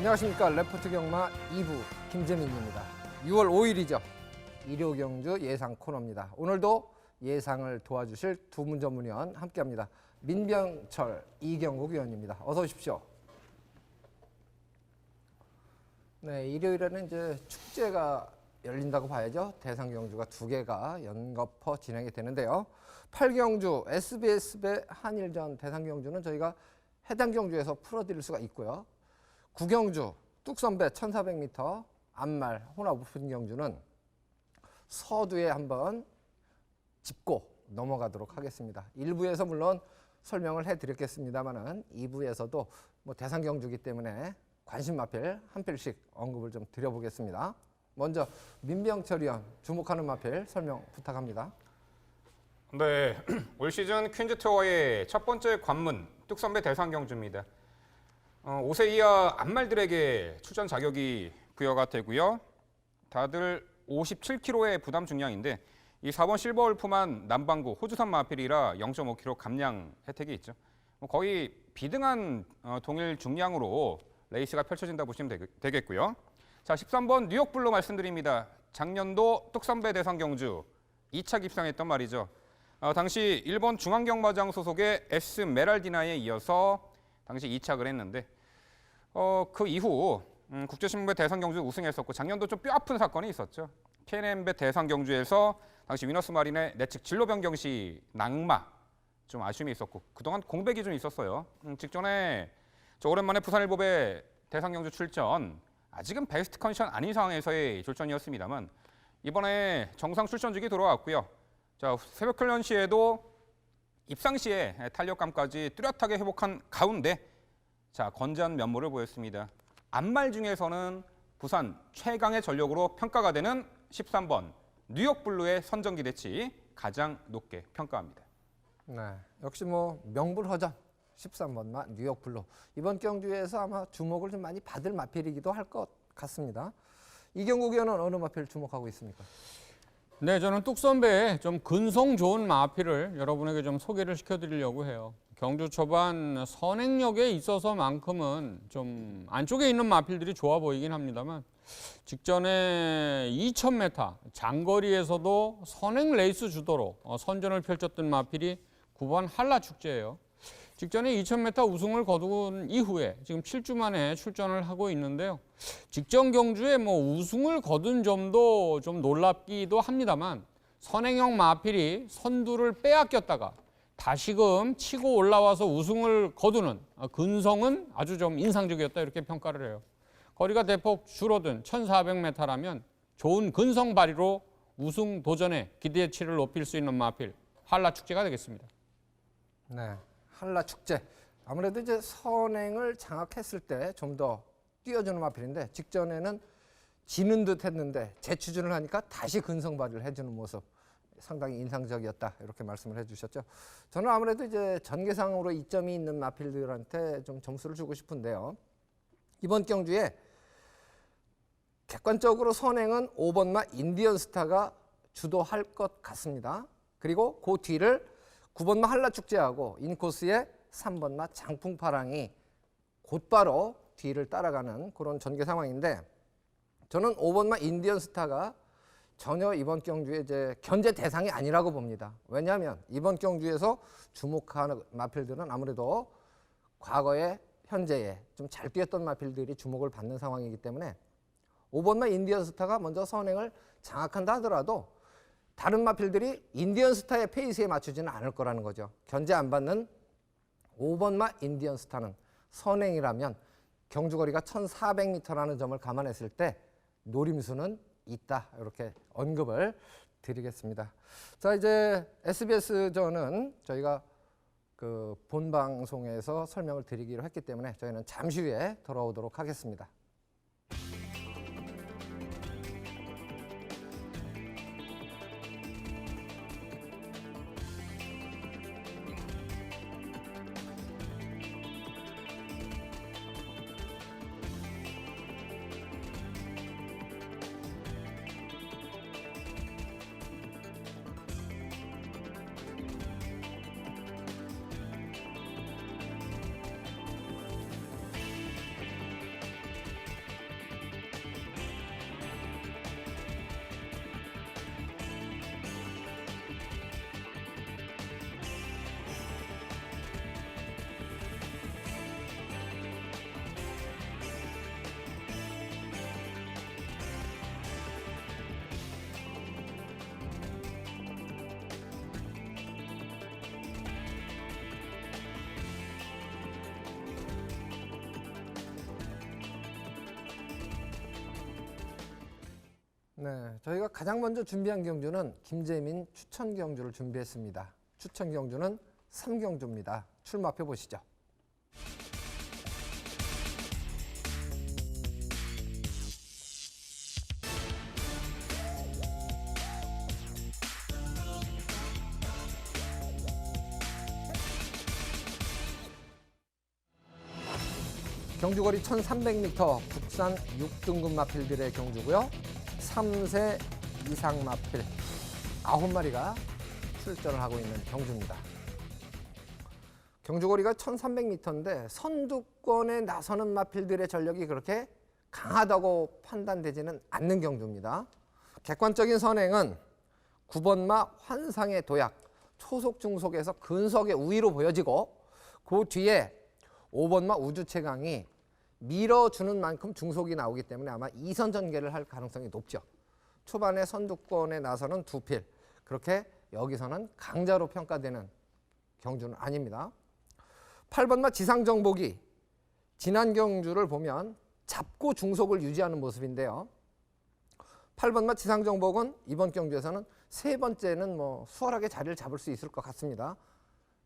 안녕하십니까. 레포트 경마 2부 김재민입니다. 6월 5일이죠. 일요경주 예상 코너입니다. 오늘도 예상을 도와주실 두 분 전문위원 함께합니다. 민병철, 이경국 위원입니다. 어서 오십시오. 네, 일요일에는 이제 축제가 열린다고 봐야죠. 대상경주가 2개가 연거푸 진행이 되는데요. 8경주 SBS배 한일전 대상경주는 저희가 해당 경주에서 풀어드릴 수가 있고요. 9경주 뚝섬배 1400m 암말 혼합 오픈 경주는 서두에 한번 짚고 넘어가도록 하겠습니다. 1부에서 물론 설명을 해드렸겠습니다만은 2부에서도 뭐 대상 경주이기 때문에 관심 마필 한 필씩 언급을 좀 드려보겠습니다. 먼저 민병철 위원 주목하는 마필 설명 부탁합니다. 네, 올 시즌 퀸즈 투어의 첫 번째 관문 뚝섬배 대상 경주입니다. 5세 이하 암말들에게 출전 자격이 부여가 되고요. 다들 57kg의 부담 중량인데 이 4번 실버울프만 남방구 호주산 마필이라 0.5kg 감량 혜택이 있죠. 거의 비등한 동일 중량으로 레이스가 펼쳐진다 보시면 되겠고요. 자, 13번 뉴욕블루 말씀드립니다. 작년도 뚝섬배 대상 경주 2차 입상했던 말이죠. 당시 일본 중앙경마장 소속의 S 메랄디나에 이어서 당시 2착을 했는데 그 이후 국제신문배 대상 경주 우승했었고 작년도 좀 뼈아픈 사건이 있었죠. KNM배 대상 경주에서 당시 위너스 마린의 내측 진로 변경 시 낙마 좀 아쉬움이 있었고 그동안 공백이 좀 있었어요. 직전에 저 오랜만에 부산일보배 대상 경주 출전 아직은 베스트 컨디션 아닌 상황에서의 출전이었습니다만 이번에 정상 출전직이 돌아왔고요. 자, 새벽 훈련 시에도 입상 시에 탄력감까지 뚜렷하게 회복한 가운데 자, 건재한 면모를 보였습니다. 암말 중에서는 부산 최강의 전력으로 평가가 되는 13번 뉴욕블루의 선정 기대치 가장 높게 평가합니다. 네, 역시 뭐 명불허전 13번마 뉴욕블루 이번 경주에서 아마 주목을 좀 많이 받을 마필이기도 할 것 같습니다. 이경국 위원은 어느 마필 주목하고 있습니까? 네, 저는 뚝섬배에 좀 근성 좋은 마필을 여러분에게 좀 소개를 시켜드리려고 해요. 경주 초반 선행력에 있어서만큼은 좀 안쪽에 있는 마필들이 좋아 보이긴 합니다만 직전에 2000m 장거리에서도 선행 레이스 주도로 선전을 펼쳤던 마필이 9번 한라축제예요. 직전에 2000m 우승을 거둔 이후에 지금 7주 만에 출전을 하고 있는데요. 직전 경주에 뭐 우승을 거둔 점도 좀 놀랍기도 합니다만 선행형 마필이 선두를 빼앗겼다가 다시금 치고 올라와서 우승을 거두는 근성은 아주 좀 인상적이었다 이렇게 평가를 해요. 거리가 대폭 줄어든 1400m라면 좋은 근성 발휘로 우승 도전에 기대치를 높일 수 있는 마필 한라축제가 되겠습니다. 네, 한라축제 아무래도 이제 선행을 장악했을 때 좀 더 뛰어주는 마필인데 직전에는 지는 듯 했는데 재추진을 하니까 다시 근성 발휘를 해주는 모습 상당히 인상적이었다 이렇게 말씀을 해주셨죠. 저는 아무래도 이제 전개상으로 이점이 있는 마필들한테 좀 점수를 주고 싶은데요. 이번 경주에 객관적으로 선행은 5번마 인디언스타가 주도할 것 같습니다. 그리고 그 뒤를 9번마 한라축제하고 인코스의 3번마 장풍파랑이 곧바로 뒤를 따라가는 그런 전개 상황인데 저는 5번마 인디언스타가 전혀 이번 경주에 이제 견제 대상이 아니라고 봅니다. 왜냐하면 이번 경주에서 주목하는 마필들은 아무래도 과거에 현재에 좀 잘 뛰었던 마필들이 주목을 받는 상황이기 때문에 5번마 인디언스타가 먼저 선행을 장악한다 하더라도 다른 마필들이 인디언스타의 페이스에 맞추지는 않을 거라는 거죠. 견제 안 받는 5번마 인디언스타는 선행이라면 경주거리가 1400m라는 점을 감안했을 때 노림수는 있다 이렇게 언급을 드리겠습니다. 자, 이제 SBS전은 저희가 그 본방송에서 설명을 드리기로 했기 때문에 저희는 잠시 후에 돌아오도록 하겠습니다. 네, 저희가 가장 먼저 준비한 경주는 김재민 추천 경주를 준비했습니다. 추천 경주는 3경주입니다. 출마표 보시죠. 경주거리 1300m 국산 6등급 마필들의 경주고요. 3세 이상 마필 9마리가 출전을 하고 있는 경주입니다. 경주거리가 1300m인데 선두권에 나서는 마필들의 전력이 그렇게 강하다고 판단되지는 않는 경주입니다. 객관적인 선행은 9번마 환상의 도약, 초속 중속에서 근속의 우위로 보여지고 그 뒤에 5번마 우주최강이 밀어주는 만큼 중속이 나오기 때문에 아마 2선 전개를 할 가능성이 높죠. 초반에 선두권에 나서는 두 필, 그렇게 여기서는 강자로 평가되는 경주는 아닙니다. 8번마 지상정복이 지난 경주를 보면 잡고 중속을 유지하는 모습인데요. 8번마 지상정복은 이번 경주에서는 세 번째는 수월하게 자리를 잡을 수 있을 것 같습니다.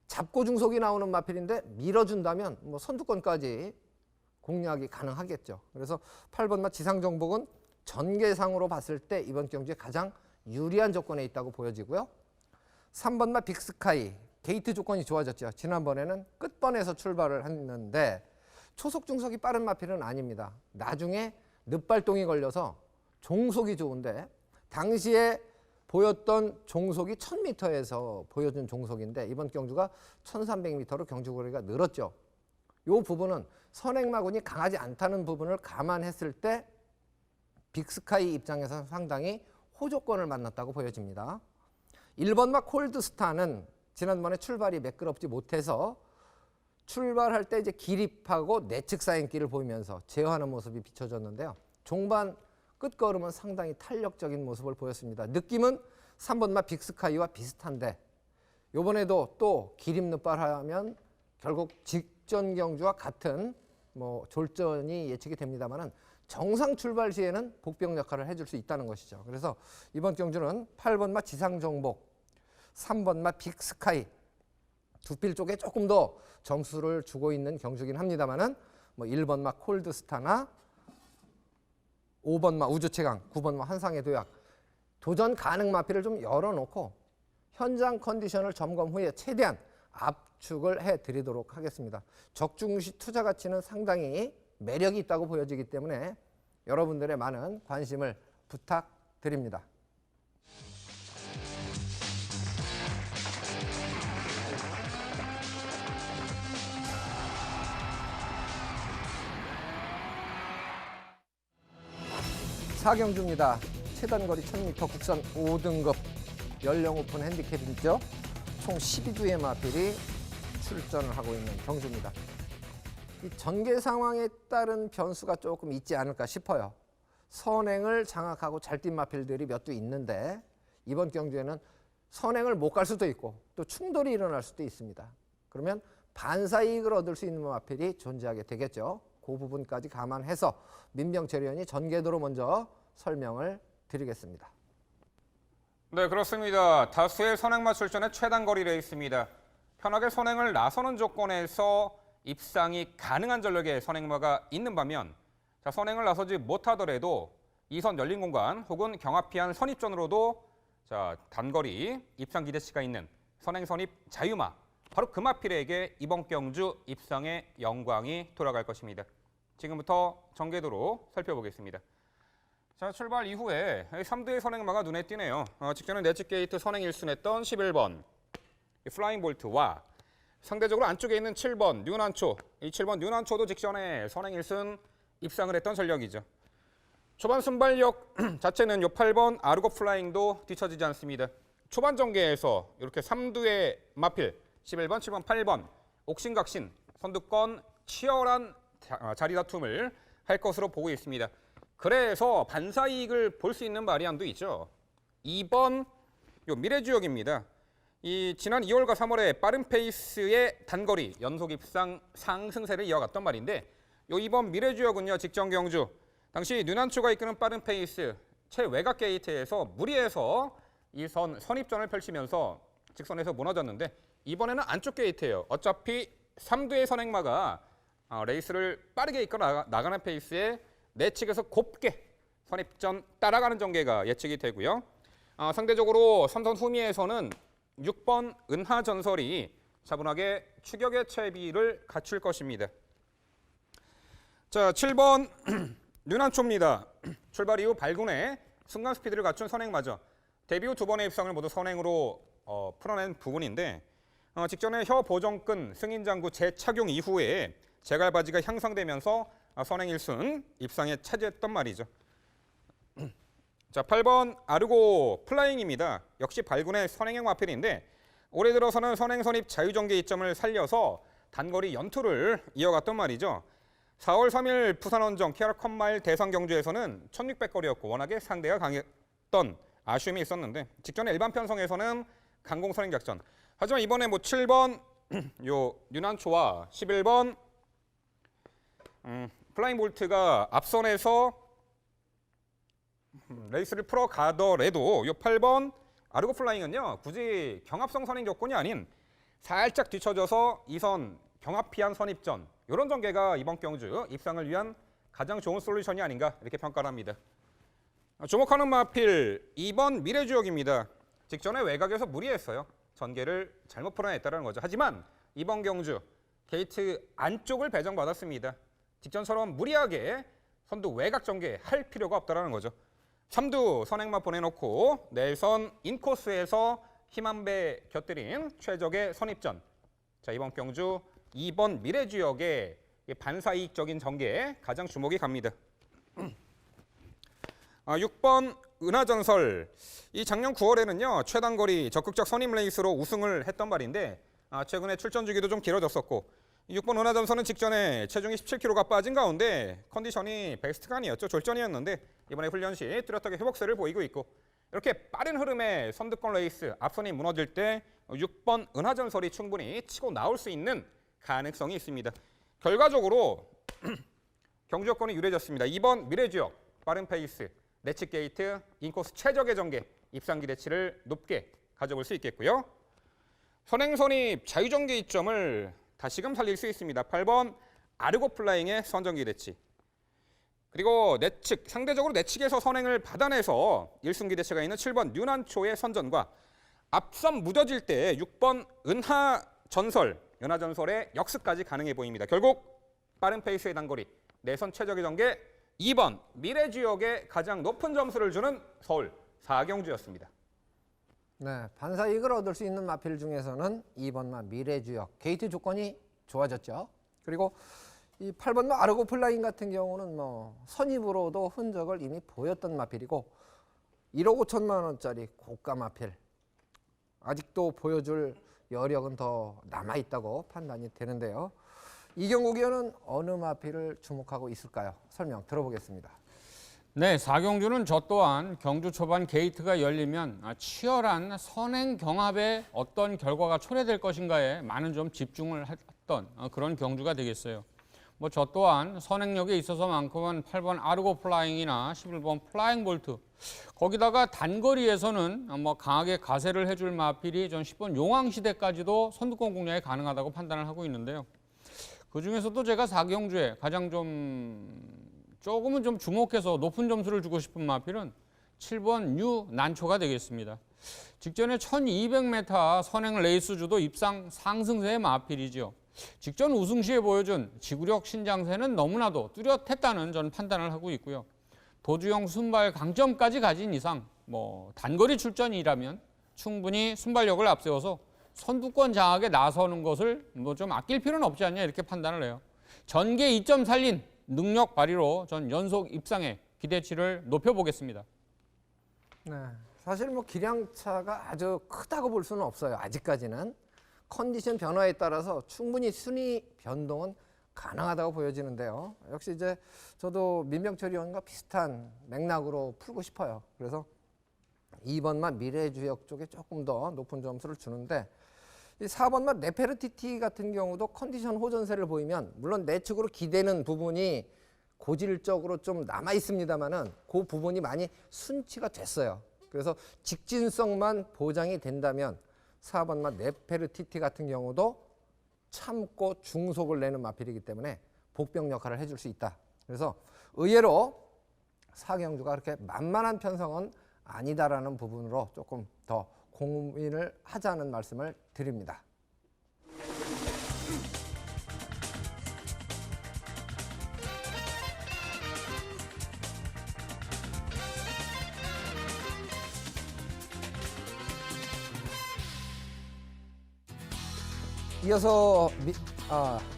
잡고 중속이 나오는 마필인데 밀어준다면 선두권까지 공략이 가능하겠죠. 그래서 8번마 지상정복은 전개상으로 봤을 때 이번 경주에 가장 유리한 조건에 있다고 보여지고요. 3번마 빅스카이, 게이트 조건이 좋아졌죠. 지난번에는 끝번에서 출발을 했는데 초속 중속이 빠른 마필은 아닙니다. 나중에 늪발동이 걸려서 종속이 좋은데 당시에 보였던 종속이 1000m에서 보여준 종속인데 이번 경주가 1300m로 경주거리가 늘었죠. 이 부분은 선행마군이 강하지 않다는 부분을 감안했을 때 빅스카이 입장에서는 상당히 호조건을 만났다고 보여집니다. 1번마 콜드스타는 지난번에 출발이 매끄럽지 못해서 출발할 때 이제 기립하고 내측 사행길을 보이면서 제어하는 모습이 비춰졌는데요. 종반 끝걸음은 상당히 탄력적인 모습을 보였습니다. 느낌은 3번마 빅스카이와 비슷한데 이번에도 또 기립늪발하면 결국 직전 경주와 같은 졸전이 예측이 됩니다만은 정상 출발 시에는 복병 역할을 해줄 수 있다는 것이죠. 그래서 이번 경주는 8번마 지상정복, 3번마 빅스카이 두 필 쪽에 조금 더 점수를 주고 있는 경주긴 합니다만은 1번마 콜드스타나 5번마 우주최강, 9번마 환상의 도약 도전 가능 마필을 좀 열어놓고 현장 컨디션을 점검 후에 최대한 압축을 해드리도록 하겠습니다. 적중시 투자 가치는 상당히 매력이 있다고 보여지기 때문에 여러분들의 많은 관심을 부탁드립니다. 사경주입니다. 최단거리 1000m 국산 5등급 연령 오픈 핸디캡이죠. 총 12주의 마필이 출전을 하고 있는 경주입니다. 이 전개 상황에 따른 변수가 조금 있지 않을까 싶어요. 선행을 장악하고 잘 뛴 마필들이 몇 두 있는데 이번 경주에는 선행을 못 갈 수도 있고 또 충돌이 일어날 수도 있습니다. 그러면 반사이익을 얻을 수 있는 마필이 존재하게 되겠죠. 그 부분까지 감안해서 민병철위원이 전개도로 먼저 설명을 드리겠습니다. 네, 그렇습니다. 다수의 선행마 출전의 최단거리 레이스입니다. 편하게 선행을 나서는 조건에서 입상이 가능한 전력의 선행마가 있는 반면 선행을 나서지 못하더라도 2선 열린 공간 혹은 경합피한 선입전으로도 단거리 입상 기대치가 있는 선행 선입 자유마, 바로 그 마필에게 이번 경주 입상의 영광이 돌아갈 것입니다. 지금부터 전개도로 살펴보겠습니다. 출발 이후에 3두의 선행마가 눈에 띄네요. 직전에 내측 게이트 선행 1순했던 11번 플라잉 볼트와 상대적으로 안쪽에 있는 7번 뉴난초, 이 7번 뉴난초도 직전에 선행 1순 입상을 했던 전력이죠. 초반 순발력 자체는 요 8번 아르고 플라잉도 뒤처지지 않습니다. 초반 전개에서 이렇게 3두의 마필 11번, 7번, 8번 옥신각신 선두권 치열한 자리 다툼을 할 것으로 보고 있습니다. 그래서 반사이익을 볼 수 있는 바리안도 있죠. 2번 요 미래주역입니다. 이 지난 2월과 3월에 빠른 페이스의 단거리 연속 입상 상승세를 이어갔던 말인데 요 이번 미래주역은요 직전 경주 당시 뉴난초가 이끄는 빠른 페이스 최외곽 게이트에서 무리해서 이 선입전을 펼치면서 직선에서 무너졌는데 이번에는 안쪽 게이트예요. 어차피 3두의 선행마가 레이스를 빠르게 이끌어 나가는 페이스에 내측에서 곱게 선입전 따라가는 전개가 예측이 되고요. 상대적으로 삼선 후미에서는 6번 은하전설이 차분하게 추격의 채비를 갖출 것입니다. 자, 7번 뉴난초입니다. 출발 이후 발군에 순간 스피드를 갖춘 선행마저 데뷔 후 2번의 입상을 모두 선행으로 풀어낸 부분인데 직전에 혀 보정끈 승인장구 재착용 이후에 제갈바지가 향상되면서 선행 1순 입상에 차지했던 말이죠. 자, 8번 아르고 플라잉입니다. 역시 발군의 선행형 마필인데 올해 들어서는 선행 선입 자유전개 이점을 살려서 단거리 연투를 이어갔던 말이죠. 4월 3일 부산원정 KR 컵마일 대상 경주에서는 1600거리였고 워낙에 상대가 강했던 아쉬움이 있었는데 직전에 일반 편성에서는 강공 선행 작전. 하지만 이번에 7번 요 뉴난초와 11번 플라잉 볼트가 앞선에서 레이스를 풀어가더라도 요 8번 아르고 플라잉은요 굳이 경합성 선행 조건이 아닌 살짝 뒤쳐져서 2선 경합 피한 선입전 이런 전개가 이번 경주 입상을 위한 가장 좋은 솔루션이 아닌가 이렇게 평가를 합니다. 주목하는 마필 2번 미래주역입니다. 직전에 외곽에서 무리했어요. 전개를 잘못 풀어냈다는 거죠. 하지만 이번 경주 게이트 안쪽을 배정받았습니다. 직전처럼 무리하게 선두 외곽 전개할 필요가 없다는 거죠. 3두 선행만 보내놓고 내선 인코스에서 힘 한 배 곁들인 최적의 선입전. 자, 이번 경주 2번 미래주역의 반사이익적인 전개에 가장 주목이 갑니다. 6번 은하전설. 이 작년 9월에는요 최단거리 적극적 선임 레이스로 우승을 했던 말인데 최근에 출전 주기도 좀 길어졌었고 6번 은하전설은 직전에 체중이 17kg가 빠진 가운데 컨디션이 베스트가 아니었죠. 졸전이었는데 이번에 훈련 시 뚜렷하게 회복세를 보이고 있고 이렇게 빠른 흐름의 선두권 레이스 앞선이 무너질 때 6번 은하전설이 충분히 치고 나올 수 있는 가능성이 있습니다. 결과적으로 경주 여건이 유리해졌습니다. 2번 미래주역 빠른 페이스 내측 게이트 인코스 최적의 전개 입상 기대치를 높게 가져볼 수 있겠고요. 선행선입 자유전개 이점을 다시금 살릴 수 있습니다. 8번 아르고 플라잉의 선전 기대치. 그리고 내측 상대적으로 내측에서 선행을 받아내서 1승 기대치가 있는 7번 뉴난초의 선전과 앞선 무뎌질 때 6번 은하전설의 역습까지 가능해 보입니다. 결국 빠른 페이스의 단거리 내선 최적의 전개 2번 미래주역에 가장 높은 점수를 주는 서울 4경주였습니다. 네, 반사이익을 얻을 수 있는 마필 중에서는 2번마 미래주역 게이트 조건이 좋아졌죠. 그리고 이 8번마 아르고 플라잉 같은 경우는 선입으로도 흔적을 이미 보였던 마필이고 1억 5천만 원짜리 고가 마필 아직도 보여줄 여력은 더 남아 있다고 판단이 되는데요. 이경국 위원은 어느 마필을 주목하고 있을까요? 설명 들어보겠습니다. 네, 4경주는 저 또한 경주 초반 게이트가 열리면 치열한 선행 경합에 어떤 결과가 초래될 것인가에 많은 좀 집중을 했던 그런 경주가 되겠어요. 저 또한 선행력에 있어서만큼은 8번 아르고 플라잉이나 11번 플라잉 볼트 거기다가 단거리에서는 강하게 가세를 해줄 마필이 전 10번 용왕시대까지도 선두권 공략이 가능하다고 판단을 하고 있는데요. 그 중에서도 제가 4경주에 가장 조금은 좀 주목해서 높은 점수를 주고 싶은 마필은 7번 뉴 난초가 되겠습니다. 직전에 1200m 선행 레이스주도 입상 상승세의 마필이죠. 직전 우승 시에 보여준 지구력 신장세는 너무나도 뚜렷했다는 저는 판단을 하고 있고요. 도주형 순발 강점까지 가진 이상 단거리 출전이라면 충분히 순발력을 앞세워서 선두권 장악에 나서는 것을 좀 아낄 필요는 없지 않냐 이렇게 판단을 해요. 전개 2점 살린 능력 발휘로 전 연속 입상의 기대치를 높여보겠습니다. 네, 사실 기량차가 아주 크다고 볼 수는 없어요. 아직까지는 컨디션 변화에 따라서 충분히 순위 변동은 가능하다고 보여지는데요. 역시 이제 저도 민병철 의원과 비슷한 맥락으로 풀고 싶어요. 그래서 2번만 미래주역 쪽에 조금 더 높은 점수를 주는데 이 4번만 네페르티티 같은 경우도 컨디션 호전세를 보이면 물론 내측으로 기대는 부분이 고질적으로 좀 남아 있습니다만은 그 부분이 많이 순치가 됐어요. 그래서 직진성만 보장이 된다면 4번마 네페르티티 같은 경우도 참고 중속을 내는 마필이기 때문에 복병 역할을 해줄 수 있다. 그래서 의외로 사경주가 그렇게 만만한 편성은 아니다라는 부분으로 조금 더 고민을 하자는 말씀을 드립니다. 이어서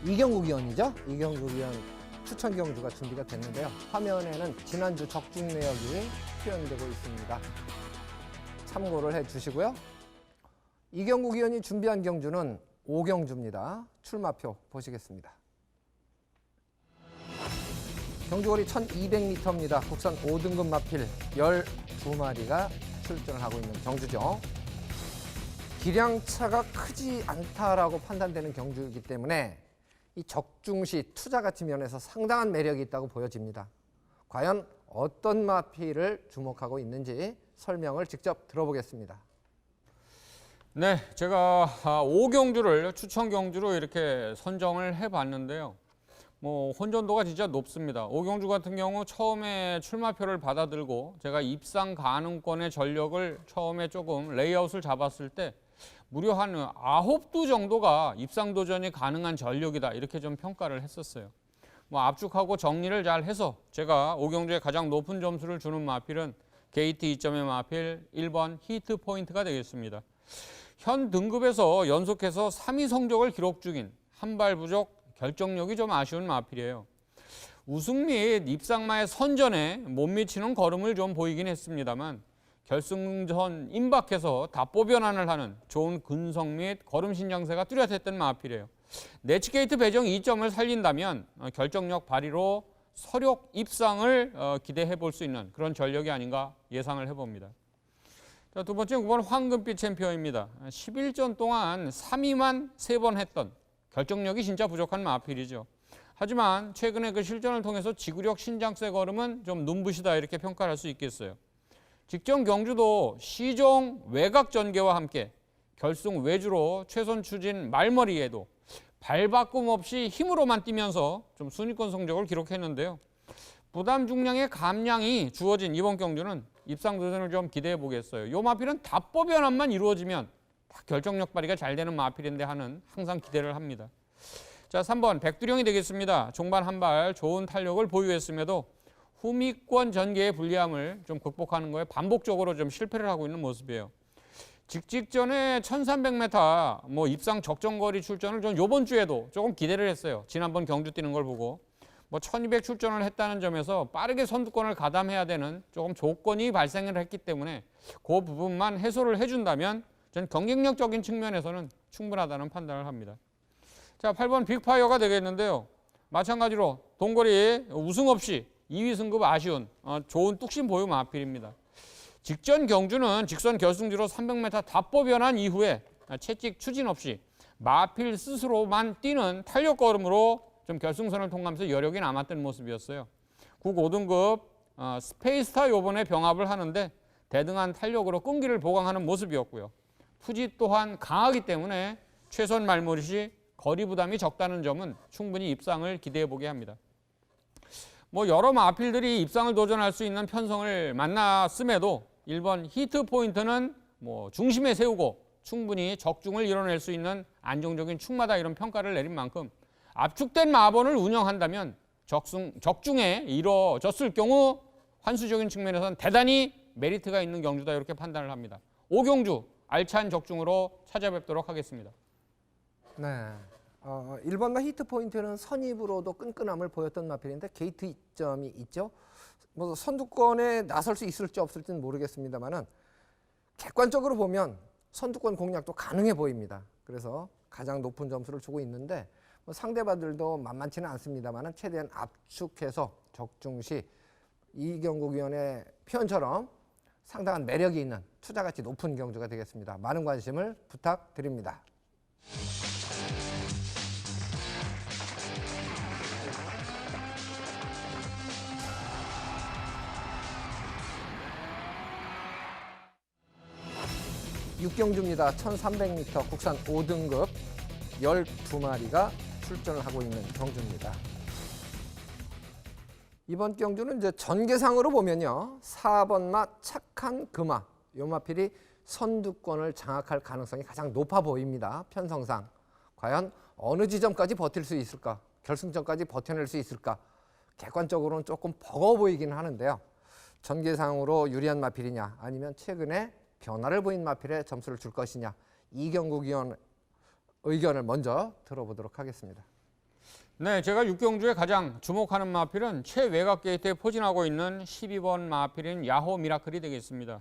이경국 위원이죠. 이경국 위원 추천 경주가 준비가 됐는데요. 화면에는 지난주 적중 내역이 표현되고 있습니다. 참고를 해주시고요. 이경국 위원이 준비한 경주는 5경주입니다. 출마표 보시겠습니다. 경주거리 1200m입니다. 국산 5등급 마필 12마리가 출전을 하고 있는 경주죠. 기량차가 크지 않다라고 판단되는 경주이기 때문에 이 적중시 투자 가치 면에서 상당한 매력이 있다고 보여집니다. 과연 어떤 마필을 주목하고 있는지 설명을 직접 들어보겠습니다. 네, 제가 5경주를 추천 경주로 이렇게 선정을 해봤는데요. 뭐 혼전도가 진짜 높습니다. 5경주 같은 경우 처음에 출마표를 받아들고 제가 입상 가능권의 전력을 처음에 조금 레이아웃을 잡았을 때 무려 한 9두 정도가 입상 도전이 가능한 전력이다 이렇게 좀 평가를 했었어요. 뭐 압축하고 정리를 잘 해서 제가 5경주에 가장 높은 점수를 주는 마필은 게이트 2점의 마필 1번 히트 포인트가 되겠습니다. 현 등급에서 연속해서 3위 성적을 기록 중인 한발 부족 결정력이 좀 아쉬운 마필이에요. 우승 및 입상마의 선전에 못 미치는 걸음을 좀 보이긴 했습니다만 결승전 임박해서 답보 변환을 하는 좋은 근성 및 걸음 신장세가 뚜렷했던 마필이에요. 내치게이트 배정 2점을 살린다면 결정력 발휘로 서력 입상을 기대해 볼 수 있는 그런 전력이 아닌가 예상을 해봅니다. 자, 두 번째 9번 황금빛 챔피언입니다. 11전 동안 3위만 3번 했던 결정력이 진짜 부족한 마필이죠. 하지만 최근에 그 실전을 통해서 지구력 신장세 걸음은 좀 눈부시다 이렇게 평가를 할 수 있겠어요. 직전 경주도 시종 외곽 전개와 함께 결승 외주로 최선 추진 말머리에도 발바꿈 없이 힘으로만 뛰면서 좀 순위권 성적을 기록했는데요. 부담 중량의 감량이 주어진 이번 경주는 입상 도전을 좀 기대해 보겠어요. 이 마필은 답보 변환만 이루어지면 다 결정력 발휘가 잘 되는 마필인데 하는 항상 기대를 합니다. 자, 3번 백두령이 되겠습니다. 종반 한 발 좋은 탄력을 보유했음에도 후미권 전개의 불리함을 좀 극복하는 거에 반복적으로 좀 실패를 하고 있는 모습이에요. 직전에 1300m 뭐 입상 적정거리 출전을 전 이번 주에도 조금 기대를 했어요. 지난번 경주 뛰는 걸 보고 뭐 1200 출전을 했다는 점에서 빠르게 선두권을 가담해야 되는 조금 조건이 발생을 했기 때문에 그 부분만 해소를 해준다면 전 경쟁력적인 측면에서는 충분하다는 판단을 합니다. 자, 8번 빅파이어가 되겠는데요. 마찬가지로 동거리 우승 없이 2위 승급 아쉬운 좋은 뚝심 보유 마필입니다. 직전 경주는 직선 결승주로 300m 답보 변환 이후에 채찍 추진 없이 마필 스스로만 뛰는 탄력 걸음으로 좀 결승선을 통과하면서 여력이 남았던 모습이었어요. 국 5등급 스페이스타 요번에 병합을 하는데 대등한 탄력으로 끈기를 보강하는 모습이었고요. 푸지 또한 강하기 때문에 최선 말모릿이 거리 부담이 적다는 점은 충분히 입상을 기대해 보게 합니다. 뭐 여러 마필들이 입상을 도전할 수 있는 편성을 만났음에도 1번 히트 포인트는 뭐 중심에 세우고 충분히 적중을 이뤄낼 수 있는 안정적인 충마다 이런 평가를 내린 만큼 압축된 마번을 운영한다면 적중에 이뤄졌을 경우 환수적인 측면에서는 대단히 메리트가 있는 경주다 이렇게 판단을 합니다. 5경주 알찬 적중으로 찾아뵙도록 하겠습니다. 네. 1번마 히트 포인트는 선입으로도 끈끈함을 보였던 마필인데 게이트 2점이 있죠. 뭐 선두권에 나설 수 있을지 없을지는 모르겠습니다만은 객관적으로 보면 선두권 공략도 가능해 보입니다. 그래서 가장 높은 점수를 주고 있는데 뭐 상대방들도 만만치는 않습니다만은 최대한 압축해서 적중시 이경국 위원의 표현처럼 상당한 매력이 있는 투자 가치 높은 경주가 되겠습니다. 많은 관심을 부탁드립니다. 6경주입니다. 1300m 국산 5등급 12마리가 출전을 하고 있는 경주입니다. 이번 경주는 이제 전개상으로 보면요. 4번 마 착한 금화. 요 마필이 선두권을 장악할 가능성이 가장 높아 보입니다. 편성상. 과연 어느 지점까지 버틸 수 있을까? 결승전까지 버텨낼 수 있을까? 객관적으로는 조금 버거워 보이긴 하는데요. 전개상으로 유리한 마필이냐 아니면 최근에 변화를 보인 마필에 점수를 줄 것이냐. 이경국 위원 의견을 먼저 들어보도록 하겠습니다. 네, 제가 6경주에 가장 주목하는 마필은 최외곽 게이트에 포진하고 있는 12번 마필인 야호 미라클이 되겠습니다.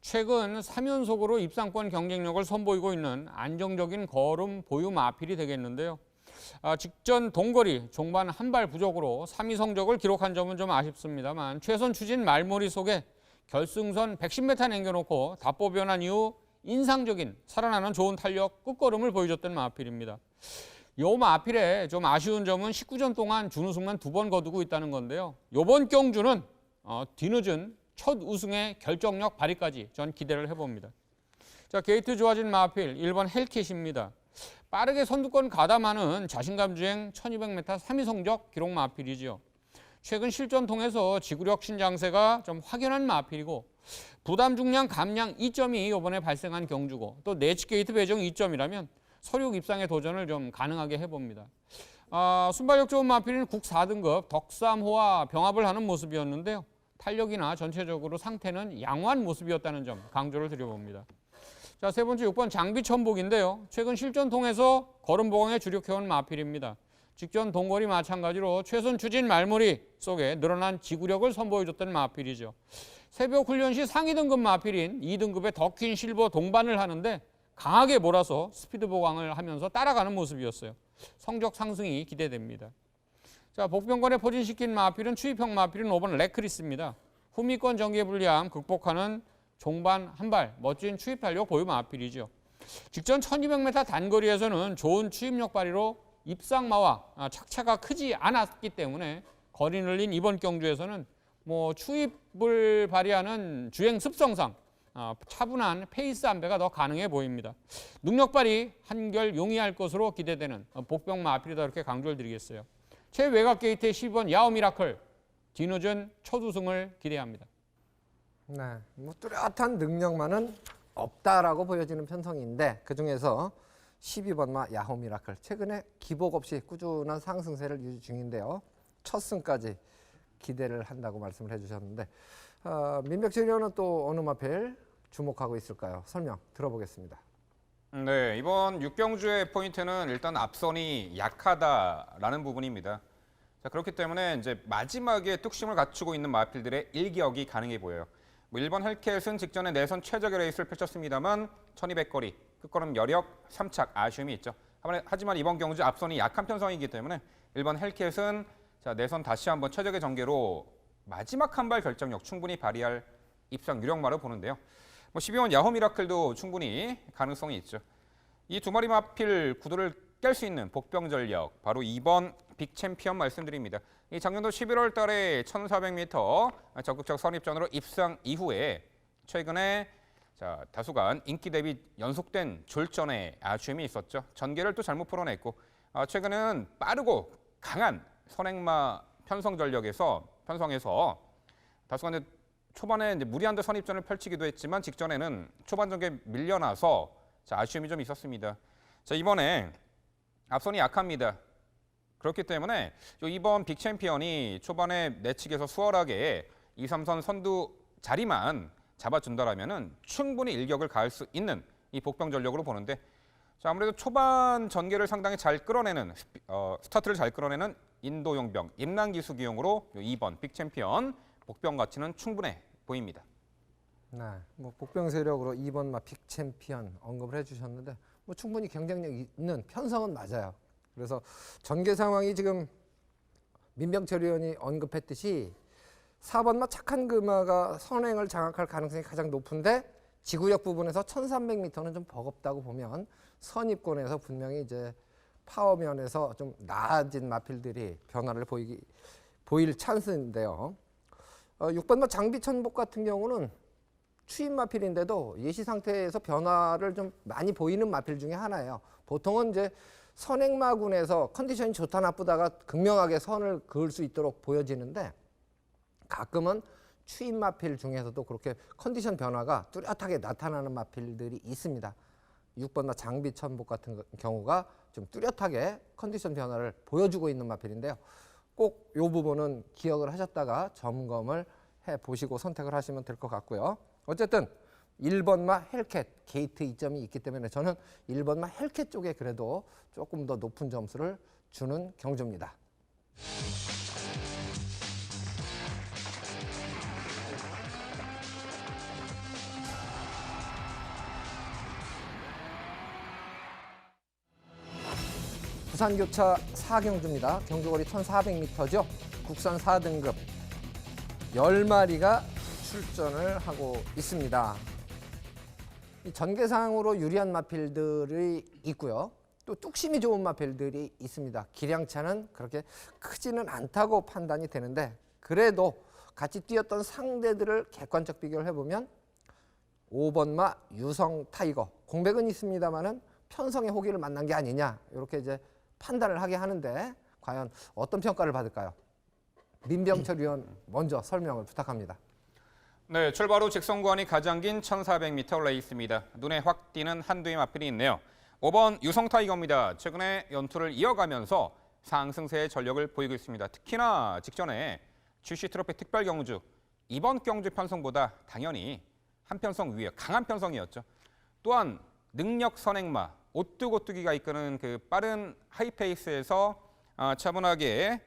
최근 3연속으로 입상권 경쟁력을 선보이고 있는 안정적인 걸음 보유 마필이 되겠는데요. 직전 동거리 종반 한 발 부족으로 3위 성적을 기록한 점은 좀 아쉽습니다만 최선 추진 말머리 속에 결승선 110m 남겨놓고 답보 변환 이후 인상적인 살아나는 좋은 탄력 끝걸음을 보여줬던 마필입니다. 요 마필에 좀 아쉬운 점은 19전 동안 준우승만 2번 거두고 있다는 건데요. 이번 경주는 뒤늦은 첫 우승의 결정력 발휘까지 전 기대를 해봅니다. 자, 게이트 좋아진 마필 1번 헬캣입니다. 빠르게 선두권 가담하는 자신감 주행 1200m 3위 성적 기록 마필이죠. 최근 실전 통해서 지구력 신장세가 좀 확연한 마필이고 부담 중량 감량 2점이 이번에 발생한 경주고 또 내치 게이트 배정 2점이라면 서륙 입상의 도전을 좀 가능하게 해봅니다. 순발력 좋은 마필은 국 4등급 덕3호와 병합을 하는 모습이었는데요. 탄력이나 전체적으로 상태는 양호한 모습이었다는 점 강조를 드려봅니다. 자, 세 번째 6번 장비천복인데요. 최근 실전 통해서 걸음 보강에 주력해온 마필입니다. 직전 동거리 마찬가지로 최선 추진 말머리 속에 늘어난 지구력을 선보여줬던 마필이죠. 새벽 훈련 시 상위 등급 마필인 2등급의 더퀸 실버 동반을 하는데 강하게 몰아서 스피드 보강을 하면서 따라가는 모습이었어요. 성적 상승이 기대됩니다. 자, 복병권에 포진시킨 마필은 추입형 마필인 5번 레크리스입니다. 후미권 전개 불리함 극복하는 종반 한 발 멋진 추입 탄력 보유 마필이죠. 직전 1200m 단거리에서는 좋은 추입력 발휘로 입상마와 착차가 크지 않았기 때문에 거리 늘린 이번 경주에서는 추입을 발휘하는 주행 습성상 차분한 페이스 안배가 더 가능해 보입니다. 능력 발휘 한결 용이할 것으로 기대되는 복병 마필이다 이렇게 강조를 드리겠어요. 최외곽 게이트의 10번 야호 미라클 뒤늦은 첫 우승을 기대합니다. 네, 뚜렷한 능력만은 없다라고 보여지는 편성인데 그중에서 12번 마 야호 미라클 최근에 기복 없이 꾸준한 상승세를 유지 중인데요. 첫 승까지 기대를 한다고 말씀을 해주셨는데 민백철 의원은 또 어느 마필 주목하고 있을까요? 설명 들어보겠습니다. 네, 이번 6경주의 포인트는 일단 앞선이 약하다라는 부분입니다. 자, 그렇기 때문에 이제 마지막에 뚝심을 갖추고 있는 마필들의 일격이 가능해 보여요. 1번 헬켓은 직전에 내선 최적의 레이스를 펼쳤습니다만 1200거리, 끝걸음 여력, 3착 아쉬움이 있죠. 하지만 이번 경주 앞선이 약한 편성이기 때문에 1번 헬켓은 내선 다시 한번 최적의 전개로 마지막 한 발 결정력 충분히 발휘할 입상 유력마로 보는데요. 12번 야호 미라클도 충분히 가능성이 있죠. 이 두 마리 마필 구도를 깰 수 있는 복병 전력, 바로 2번 빅 챔피언 말씀드립니다. 이 작년도 11월 달에 1400m 적극적 선입전으로 입상 이후에 최근에 다수간 인기 대비 연속된 졸전에 아쉬움이 있었죠. 전개를 또 잘못 풀어냈고 최근에는 빠르고 강한 선행마 편성 전력에서 편성해서 다수간 초반에 이제 무리한 데 선입전을 펼치기도 했지만 직전에는 초반 전개 밀려나서 아쉬움이 좀 있었습니다. 자, 이번에 앞선이 약합니다. 그렇기 때문에 이번 빅 챔피언이 초반에 내측에서 수월하게 2, 3선 선두 자리만 잡아준다라면은 충분히 일격을 가할 수 있는 이 복병 전력으로 보는데 아무래도 초반 전개를 상당히 잘 끌어내는 스타트를 잘 끌어내는 인도 용병 임랑기수 기용으로 2번 빅 챔피언 복병 가치는 충분해 보입니다. 네, 복병 세력으로 2번 마 빅 챔피언 언급을 해주셨는데 충분히 경쟁력 있는 편성은 맞아요. 그래서 전개 상황이 지금 민병철 의원이 언급했듯이 4번 마 착한 금화가 선행을 장악할 가능성이 가장 높은데 지구력 부분에서 1300m는 좀 버겁다고 보면 선입권에서 분명히 이제 파워 면에서 좀 나아진 마필들이 변화를 보일 찬스인데요. 6번 마 장비천복 같은 경우는 추임 마필인데도 예시 상태에서 변화를 좀 많이 보이는 마필 중에 하나예요. 보통은 이제 선행마군에서 컨디션이 좋다 나쁘다가 극명하게 선을 그을 수 있도록 보여지는데 가끔은 추임 마필 중에서도 그렇게 컨디션 변화가 뚜렷하게 나타나는 마필들이 있습니다. 6번마 장비천복 같은 경우가 좀 뚜렷하게 컨디션 변화를 보여주고 있는 마필인데요. 꼭 이 부분은 기억을 하셨다가 점검을 해보시고 선택을 하시면 될 것 같고요. 어쨌든 1번마 헬캣 게이트 이점이 있기 때문에 저는 1번마 헬캣 쪽에 그래도 조금 더 높은 점수를 주는 경주입니다. 부산교차 4경주입니다. 경주거리 1,400m죠. 국산 4등급 10마리가 출전을 하고 있습니다. 이 전개상으로 유리한 마필들이 있고요. 또 뚝심이 좋은 마필들이 있습니다. 기량차는 그렇게 크지는 않다고 판단이 되는데 그래도 같이 뛰었던 상대들을 객관적 비교를 해보면 5번마 유성 타이거 공백은 있습니다만은 편성의 호기를 만난 게 아니냐 이렇게 이제 판단을 하게 하는데 과연 어떤 평가를 받을까요? 민병철 위원 먼저 설명을 부탁합니다. 네, 출발 후 직선 구간이 가장 긴 1,400m 레이스입니다. 눈에 확 띄는 한두의 마필이 있네요. 5번 유성 타이거입니다. 최근에 연투를 이어가면서 상승세의 전력을 보이고 있습니다. 특히나 직전에 GC 트로피 특별 경주 이번 경주 편성보다 당연히 한 편성 위에 강한 편성이었죠. 또한 능력 선행마 오뚜고뚜기가 이끄는 그 빠른 하이페이스에서 차분하게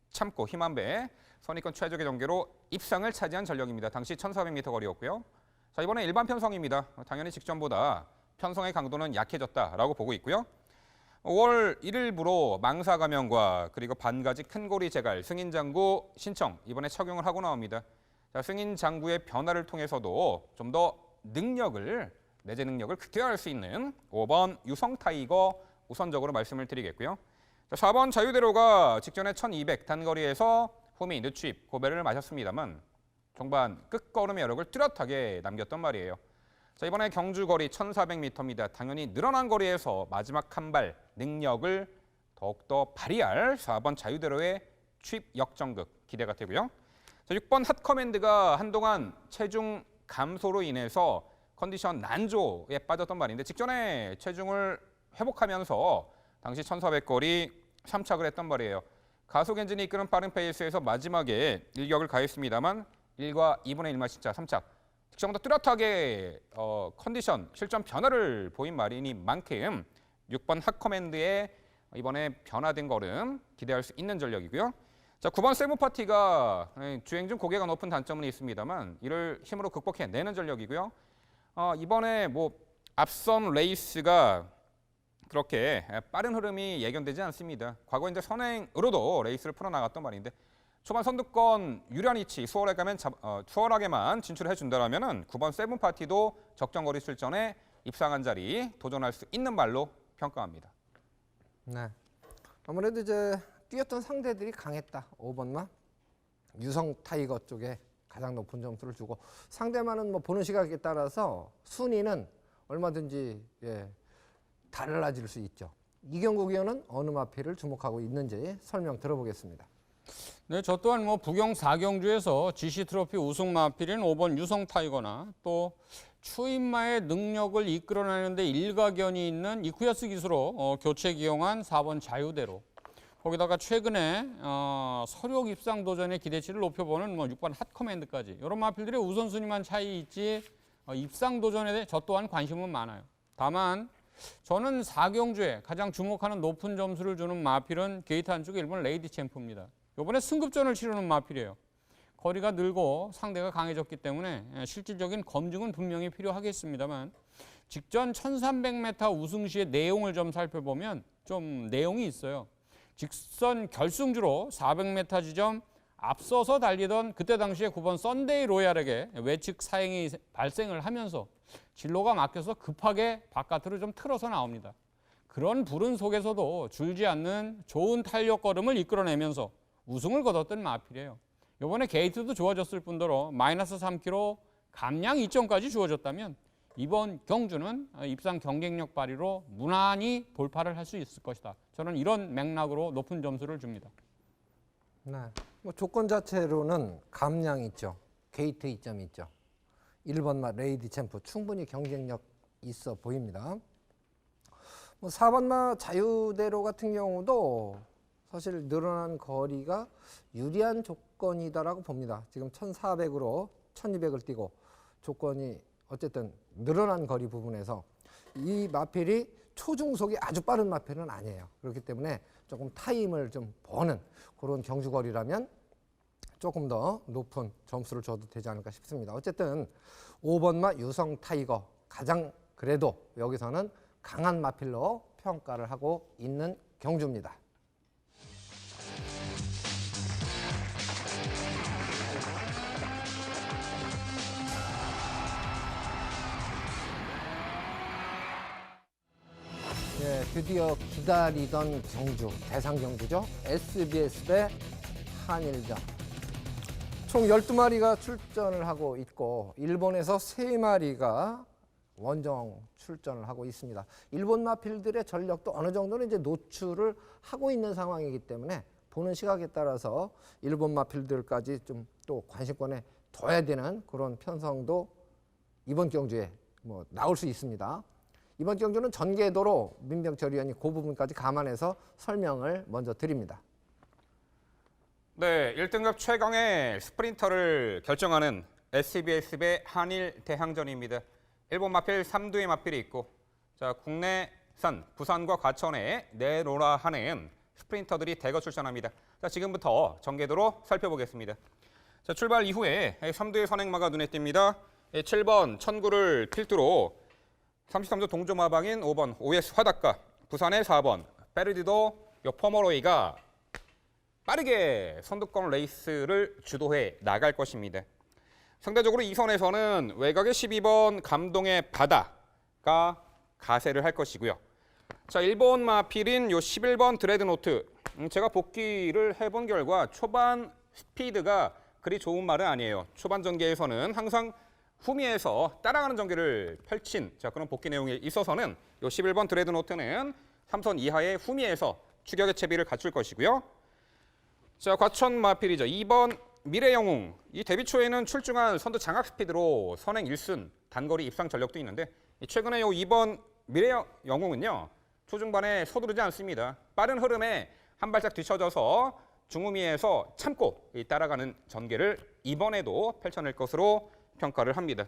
참고 힘한배 선입권 최적의 전개로 입상을 차지한 전력입니다. 당시 1,400m 거리였고요. 자, 이번에 일반 편성입니다. 당연히 직전보다 편성의 강도는 약해졌다라고 보고 있고요. 5월 1일부로 망사 감염과 그리고 반가지 큰고리 제갈, 승인장구 신청 이번에 착용을 하고 나옵니다. 자, 승인장구의 변화를 통해서도 좀 더 내재 능력을 극대화할 수 있는 5번 유성 타이거 우선적으로 말씀을 드리겠고요. 자, 4번 자유대로가 직전에 1200 단거리에서 후미 늦추입 고배를 마셨습니다만 종반 끝걸음의 여력을 뚜렷하게 남겼던 말이에요. 자, 이번에 경주 거리 1,400m입니다. 당연히 늘어난 거리에서 마지막 한 발 능력을 더욱더 발휘할 4번 자유대로의 추입 역전극 기대가 되고요. 자, 6번 핫커맨드가 한동안 체중 감소로 인해서 컨디션 난조에 빠졌던 말인데 직전에 체중을 회복하면서 당시 1,400거리 3착을 했던 말이에요. 가속 엔진이 이끄는 빠른 페이스에서 마지막에 일격을 가했습니다만 1과 2분의 1마 진짜 3착. 직전보다 뚜렷하게 컨디션 실전 변화를 보인 말이니만큼 6번 핫커맨드의 이번에 변화된 걸음 기대할 수 있는 전력이고요. 자, 9번 세무파티가 주행 중 고개가 높은 단점은 있습니다만 이를 힘으로 극복해내는 전력이고요. 이번에 앞선 레이스가 그렇게 빠른 흐름이 예견되지 않습니다. 과거 이제 선행으로도 레이스를 풀어나갔던 말인데 초반 선두권 유리한 위치 수월하게만 진출해 준다라면은 9번 세븐파티도 적정거리 출전에 입상한 자리 도전할 수 있는 말로 평가합니다. 네. 아무래도 이제 뛰었던 상대들이 강했다. 5번마 유성 타이거 쪽에 가장 높은 점수를 주고 상대만은 보는 시각에 따라서 순위는 얼마든지 달라질 수 있죠. 이경국 의원은 어느 마필을 주목하고 있는지 설명 들어보겠습니다. 네, 저 또한 부경 4경주에서 GC 트로피 우승 마필인 5번 유성 타이거나 또 추임마의 능력을 이끌어내는데 일가견이 있는 이쿠야스 기수로 교체 기용한 4번 자유대로. 거기다가 최근에 서력 입상 도전의 기대치를 높여보는 6번 핫커맨드까지 이런 마필들의 우선순위만 차이 있지 입상 도전에 대해 저 또한 관심은 많아요. 다만 저는 4경주에 가장 주목하는 높은 점수를 주는 마필은 게이트 안쪽의 일본 레이디 챔프입니다. 이번에 승급전을 치르는 마필이에요. 거리가 늘고 상대가 강해졌기 때문에 실질적인 검증은 분명히 필요하겠습니다만 직전 1300m 우승 시의 내용을 좀 살펴보면 좀 내용이 있어요. 직선 결승주로 400m 지점 앞서서 달리던 그때 당시에 9번 썬데이 로얄에게 외측 사행이 발생을 하면서 진로가 막혀서 급하게 바깥으로 좀 틀어서 나옵니다. 그런 불운 속에서도 줄지 않는 좋은 탄력 걸음을 이끌어내면서 우승을 거뒀던 마필이에요. 이번에 게이트도 좋아졌을 뿐더러 마이너스 3km 감량 2점까지 주어졌다면 이번 경주는 입상 경쟁력 발휘로 무난히 돌파를 할 수 있을 것이다. 저는 이런 맥락으로 높은 점수를 줍니다. 네. 뭐 조건 자체로는 감량 있죠. 게이트 2점 있죠. 1번마 레이디 챔프 충분히 경쟁력 있어 보입니다. 뭐 4번마 자유대로 같은 경우도 사실 늘어난 거리가 유리한 조건이다라고 봅니다. 지금 1400으로 1200을 뛰고 조건이 어쨌든 늘어난 거리 부분에서 이 마필이 초중속이 아주 빠른 마필은 아니에요. 그렇기 때문에 조금 타임을 좀 버는 그런 경주거리라면 조금 더 높은 점수를 줘도 되지 않을까 싶습니다. 어쨌든 5번마 유성 타이거 가장 그래도 여기서는 강한 마필로 평가를 하고 있는 경주입니다. 예, 드디어 기다리던 경주, 대상 경주죠. SBS 대 한일전. 총 12마리가 출전을 하고 있고 일본에서 3마리가 원정 출전을 하고 있습니다. 일본 마필들의 전력도 어느 정도는 이제 노출을 하고 있는 상황이기 때문에 보는 시각에 따라서 일본 마필들까지 좀 또 관심권에 둬야 되는 그런 편성도 이번 경주에 뭐 나올 수 있습니다. 이번 경주는 전개도로 민병철 위원이 그 부분까지 감안해서 설명을 먼저 드립니다. 네, 1등급 최강의 스프린터를 결정하는 SBS 배 한일 대항전입니다. 일본 마필 3두의 마필이 있고, 자 국내산 부산과 과천에 내로라 하는 스프린터들이 대거 출전합니다. 자 지금부터 전개도로 살펴보겠습니다. 자 출발 이후에 3두의 선행마가 눈에 띕니다. 7번 천구를 필두로 33도 동조마방인 5번 OS 화닷가, 부산의 4번 페르디도 포머로이가 빠르게 선두권 레이스를 주도해 나갈 것입니다. 상대적으로 이 선에서는 외곽의 12번 감동의 바다가 가세를 할 것이고요. 자, 일본 마필인 요 11번 드레드노트. 제가 복귀를 해본 결과 초반 스피드가 그리 좋은 말은 아니에요. 초반 전개에서는 항상 후미에서 따라가는 전개를 펼친 그런 복귀 내용에 있어서는 요 11번 드레드노트는 3선 이하의 후미에서 추격의 채비를 갖출 것이고요. 자, 과천 마필이죠. 2번 미래영웅. 이 데뷔 초에는 출중한 선두 장악 스피드로 선행 1순 단거리 입상 전력도 있는데 최근에 요 2번 미래영웅은요. 초중반에 서두르지 않습니다. 빠른 흐름에 한 발짝 뒤쳐져서 중후미에서 참고 따라가는 전개를 이번에도 펼쳐낼 것으로 평가를 합니다.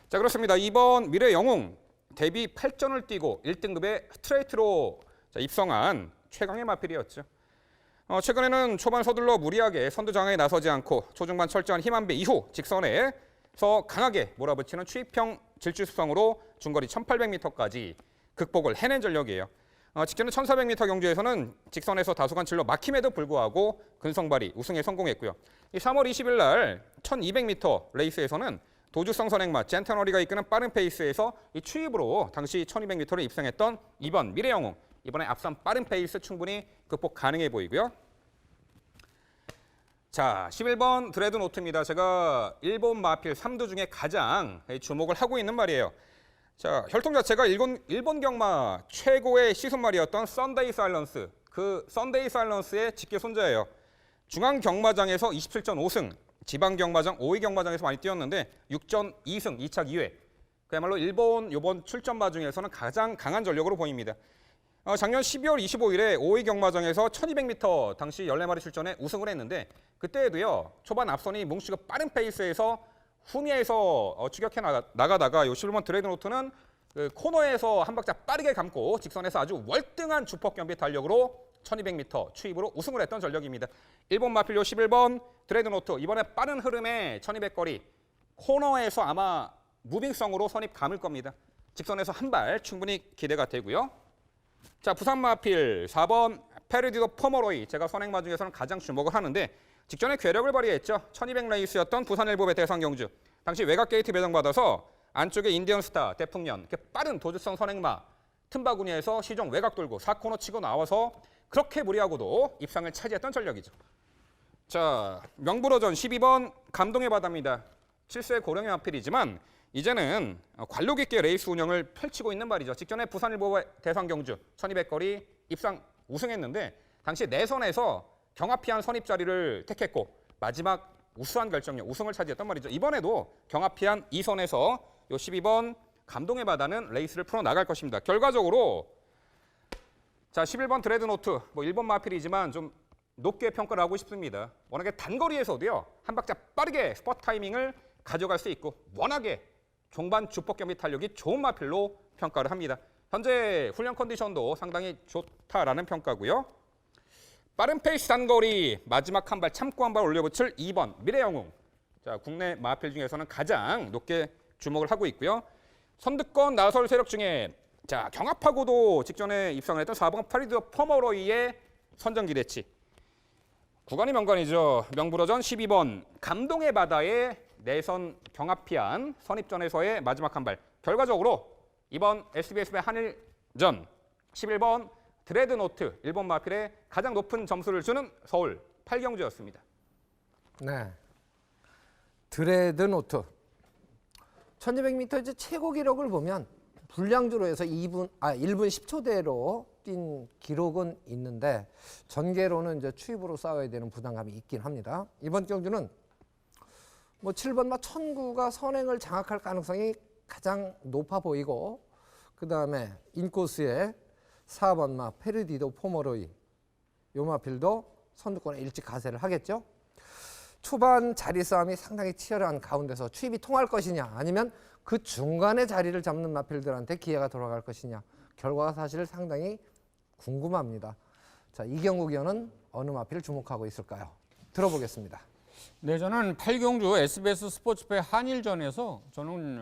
자, 그렇습니다. 2번 미래영웅 데뷔 8전을 뛰고 1등급의 스트레이트로 입성한 최강의 마필이었죠. 최근에는 초반 서둘러 무리하게 선두장에 나서지 않고 초중반 철저한 힘안배 이후 직선에서 강하게 몰아붙이는 추입형 질주습성으로 중거리 1800m까지 극복을 해낸 전력이에요. 직전에 1400m 경주에서는 직선에서 다소간 질러 막힘에도 불구하고 근성발휘 우승에 성공했고요. 3월 20일 날 1200m 레이스에서는 도주성 선행마 젠터너리가 이끄는 빠른 페이스에서 이 추입으로 당시 1200m를 입상했던 2번 미래영웅. 이번에 앞선 빠른 페이스 충분히 극복 가능해 보이고요. 자, 11번 드레드노트입니다. 제가 일본 마필 3두 중에 가장 주목을 하고 있는 말이에요. 자, 혈통 자체가 일본 경마 최고의 시즌말이었던 썬데이 사일런스. 그 썬데이 사일런스의 직계 손자예요. 중앙 경마장에서 27전 5승, 지방 경마장 5위 경마장에서 많이 뛰었는데 6전 2승, 2착 2회. 그야말로 일본 이번 출전마 중에서는 가장 강한 전력으로 보입니다. 작년 12월 25일에 5위 경마장에서 1200m 당시 14마리 출전에 우승을 했는데 그때에도요. 초반 앞선이 뭉치고 빠른 페이스에서 후미에서 추격해 나가다가 요 11번 드레드노트는 그 코너에서 한 박자 빠르게 감고 직선에서 아주 월등한 주폭 겸비 달력으로 1200m 추입으로 우승을 했던 전력입니다. 일본 마필요 11번 드레드노트 이번에 빠른 흐름의 1200거리 코너에서 아마 무빙성으로 선입 감을 겁니다. 직선에서 한 발 충분히 기대가 되고요. 자, 부산 마필 4번 페르디도 포머로이. 제가 선행마 중에서는 가장 주목을 하는데 직전에 괴력을 발휘했죠. 1200 레이스였던 부산 일보배 대상 경주. 당시 외곽 게이트 배정받아서 안쪽에 인디언 스타, 대풍년 이렇게 빠른 도주성 선행마 틈바구니에서 시종 외곽 돌고 4코너 치고 나와서 그렇게 무리하고도 입상을 차지했던 전력이죠. 자, 명불허전 12번 감동의 바다입니다. 7세 고령의 마필이지만 이제는 관록 있게 레이스 운영을 펼치고 있는 말이죠. 직전에 부산일보 대상 경주 1200거리 입상 우승했는데 당시 내선에서 경하피한 선입 자리를 택했고 마지막 우수한 결정력 우승을 차지했단 말이죠. 이번에도 경하피한 2선에서 요 12번 감동의 바다는 레이스를 풀어나갈 것입니다. 결과적으로 자 11번 드레드노트 뭐 1번 마필이지만 좀 높게 평가를 하고 싶습니다. 워낙에 단거리에서도요. 한 박자 빠르게 스퍼트 타이밍을 가져갈 수 있고 워낙에 종반 주폭 겸비 탄력이 좋은 마필로 평가를 합니다. 현재 훈련 컨디션도 상당히 좋다라는 평가고요. 빠른 페이스 단거리 마지막 한 발 참고 한 발 올려붙일 2번 미래영웅. 자 국내 마필 중에서는 가장 높게 주목을 하고 있고요. 선두권 나설 세력 중에 자 경합하고도 직전에 입상을 했던 4번 파리드 포머로이의 선전 기대치. 구간이 명관이죠. 명불허전 12번 감동의 바다의 내선 경합피한 선입전에서의 마지막 한 발. 결과적으로 이번 SBS배 한일전 11번 드레드노트 일본 마필에 가장 높은 점수를 주는 서울 8경주였습니다. 네. 드레드노트. 1200m 이제 최고 기록을 보면 불량주로 해서 1분 10초대로 뛴 기록은 있는데 전개로는 이제 추입으로 싸워야 되는 부담감이 있긴 합니다. 이번 경주는 뭐 7번마 천구가 선행을 장악할 가능성이 가장 높아 보이고 그다음에 인코스에 4번마 페르디도 포머로이 요 마필도 선두권에 일찍 가세를 하겠죠. 초반 자리 싸움이 상당히 치열한 가운데서 추입이 통할 것이냐 아니면 그 중간에 자리를 잡는 마필들한테 기회가 돌아갈 것이냐 결과가 사실 상당히 궁금합니다. 자, 이경국 의원은 어느 마필을 주목하고 있을까요? 들어보겠습니다. 네, 저는 8경주 SBS 스포츠배 한일전에서 저는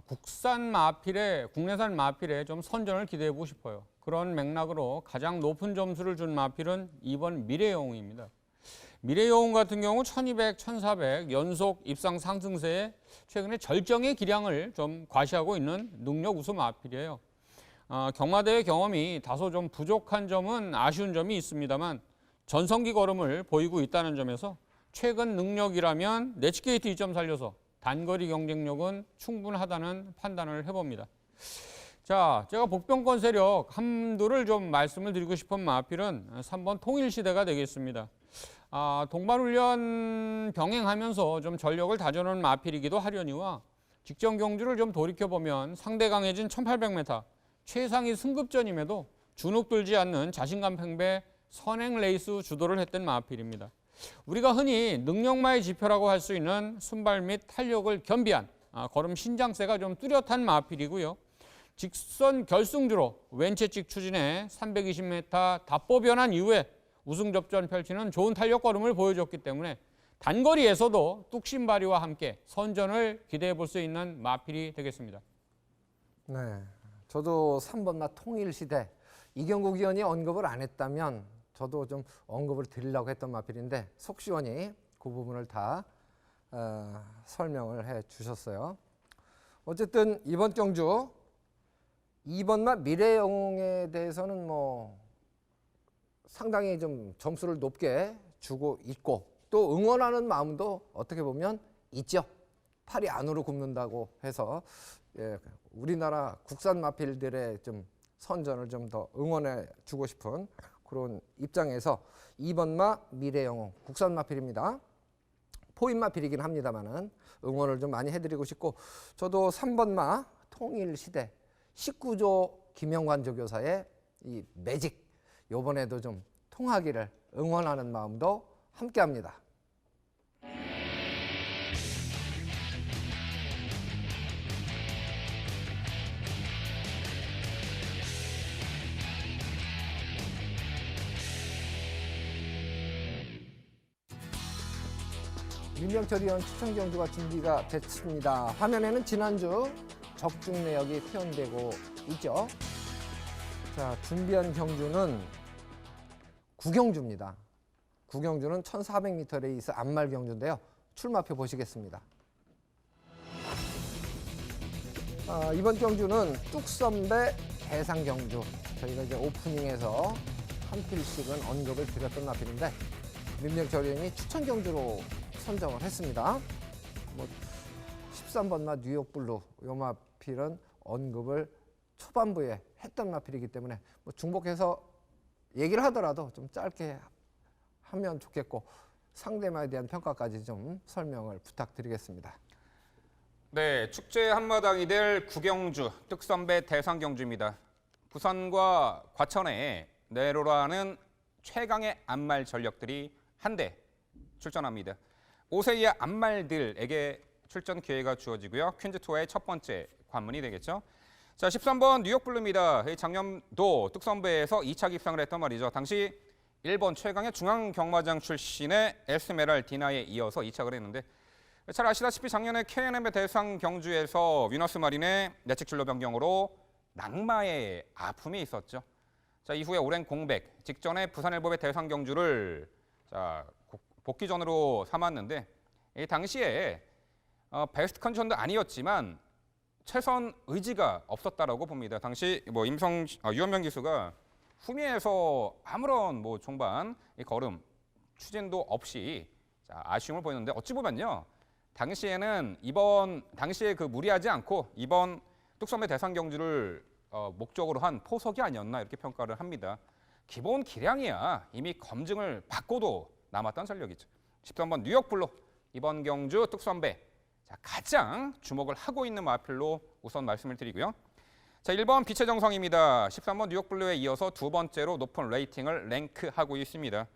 국산 마필에 국내산 마필에 좀 선전을 기대해 보고 싶어요. 그런 맥락으로 가장 높은 점수를 준 마필은 2번 미래영웅입니다. 미래영웅 같은 경우 1200, 1400 연속 입상 상승세에 최근에 절정의 기량을 좀 과시하고 있는 능력 우수 마필이에요. 경마대회 경험이 다소 좀 부족한 점은 아쉬운 점이 있습니다만 전성기 걸음을 보이고 있다는 점에서 최근 능력이라면 내치게이트 2점 살려서 단거리 경쟁력은 충분하다는 판단을 해봅니다. 자, 제가 복병권 세력 함두를 좀 말씀을 드리고 싶은 마필은 3번 통일시대가 되겠습니다. 동반훈련 병행하면서 좀 전력을 다져놓은 마필이기도 하려니와 직전 경주를 좀 돌이켜보면 상대 강해진 1800m 최상위 승급전임에도 주눅 들지 않는 자신감 팽배 선행 레이스 주도를 했던 마필입니다. 우리가 흔히 능력마의 지표라고 할 수 있는 순발 및 탄력을 겸비한 걸음 신장세가 좀 뚜렷한 마필이고요. 직선 결승주로 왼채찍 추진해 320m 답보 변환 이후에 우승 접전 펼치는 좋은 탄력 걸음을 보여줬기 때문에 단거리에서도 뚝심 발휘와 함께 선전을 기대해 볼 수 있는 마필이 되겠습니다. 네, 저도 3번마 통일시대 이경국 의원이 언급을 안 했다면 저도 좀 언급을 드리려고 했던 마필인데 속 시원히 그 부분을 다 설명을 해 주셨어요. 어쨌든 이번 경주 2번마 미래영웅에 대해서는 뭐 상당히 좀 점수를 높게 주고 있고 또 응원하는 마음도 어떻게 보면 있죠. 팔이 안으로 굽는다고 해서 우리나라 국산 마필들의 좀 선전을 좀 더 응원해 주고 싶은 그런 입장에서 2번마 미래영웅 국산 마필입니다. 포인 마필이긴 합니다만은 응원을 좀 많이 해드리고 싶고 저도 3번마 통일시대 19조 김영관 조교사의 이 매직 이번에도 좀 통하기를 응원하는 마음도 함께합니다. 민병철 의원 추천 경주가 준비가 됐습니다. 화면에는 지난주 적중 내역이 표현되고 있죠. 자, 준비한 경주는 구경주입니다. 구경주는 1400m 레이스 안말 경주인데요. 출마표 보시겠습니다. 이번 경주는 뚝선배 대상 경주. 저희가 이제 오프닝에서 한 필씩은 언급을 드렸던 마필인데 민병철 의원이 추천 경주로 선정을 했습니다. 뭐 13번마 뉴욕 블루 요 마필은 언급을 초반부에 했던 마필이기 때문에 뭐 중복해서 얘기를 하더라도 좀 짧게 하면 좋겠고 상대마에 대한 평가까지 좀 설명을 부탁드리겠습니다. 네, 축제 한마당이 될 구경주 뚝선배 대상경주입니다. 부산과 과천에 내로라는 최강의 안말 전력들이 한데 출전합니다. 5세 이하 안말들에게 출전 기회가 주어지고요. 퀸즈 투어의 첫 번째 관문이 되겠죠. 자, 13번 뉴욕 블루입니다. 작년도 뚝선배에서 2차 입상을 했던 말이죠. 당시 일본 최강의 중앙 경마장 출신의 에스메랄디나에 이어서 2착을 했는데 잘 아시다시피 작년에 K&M의 대상 경주에서 위너스 마린의 내측 진로 변경으로 낙마의 아픔이 있었죠. 자, 이후에 오랜 공백, 직전에 부산일보의 대상 경주를 복귀전으로 삼았는데 이 당시에 베스트 컨디션도 아니었지만 최선 의지가 없었다라고 봅니다. 당시 뭐 유현명 기수가 후미에서 아무런 뭐 종반 걸음 추진도 없이 아쉬움을 보였는데 어찌 보면요. 당시에 그 무리하지 않고 이번 뚝섬의 대상 경주를 목적으로 한 포석이 아니었나 이렇게 평가를 합니다. 기본 기량이야 이미 검증을 받고도 남았던 전력이죠. 13번 뉴욕 블루 이번 경주 뚝섬배 가장 주목을 하고 있는 마필로 우선 말씀을 드리고요. 자, 1번 빛의 정성입니다. 13번 뉴욕 블루에 이어서 두 번째로 높은 레이팅을 랭크하고 있습니다.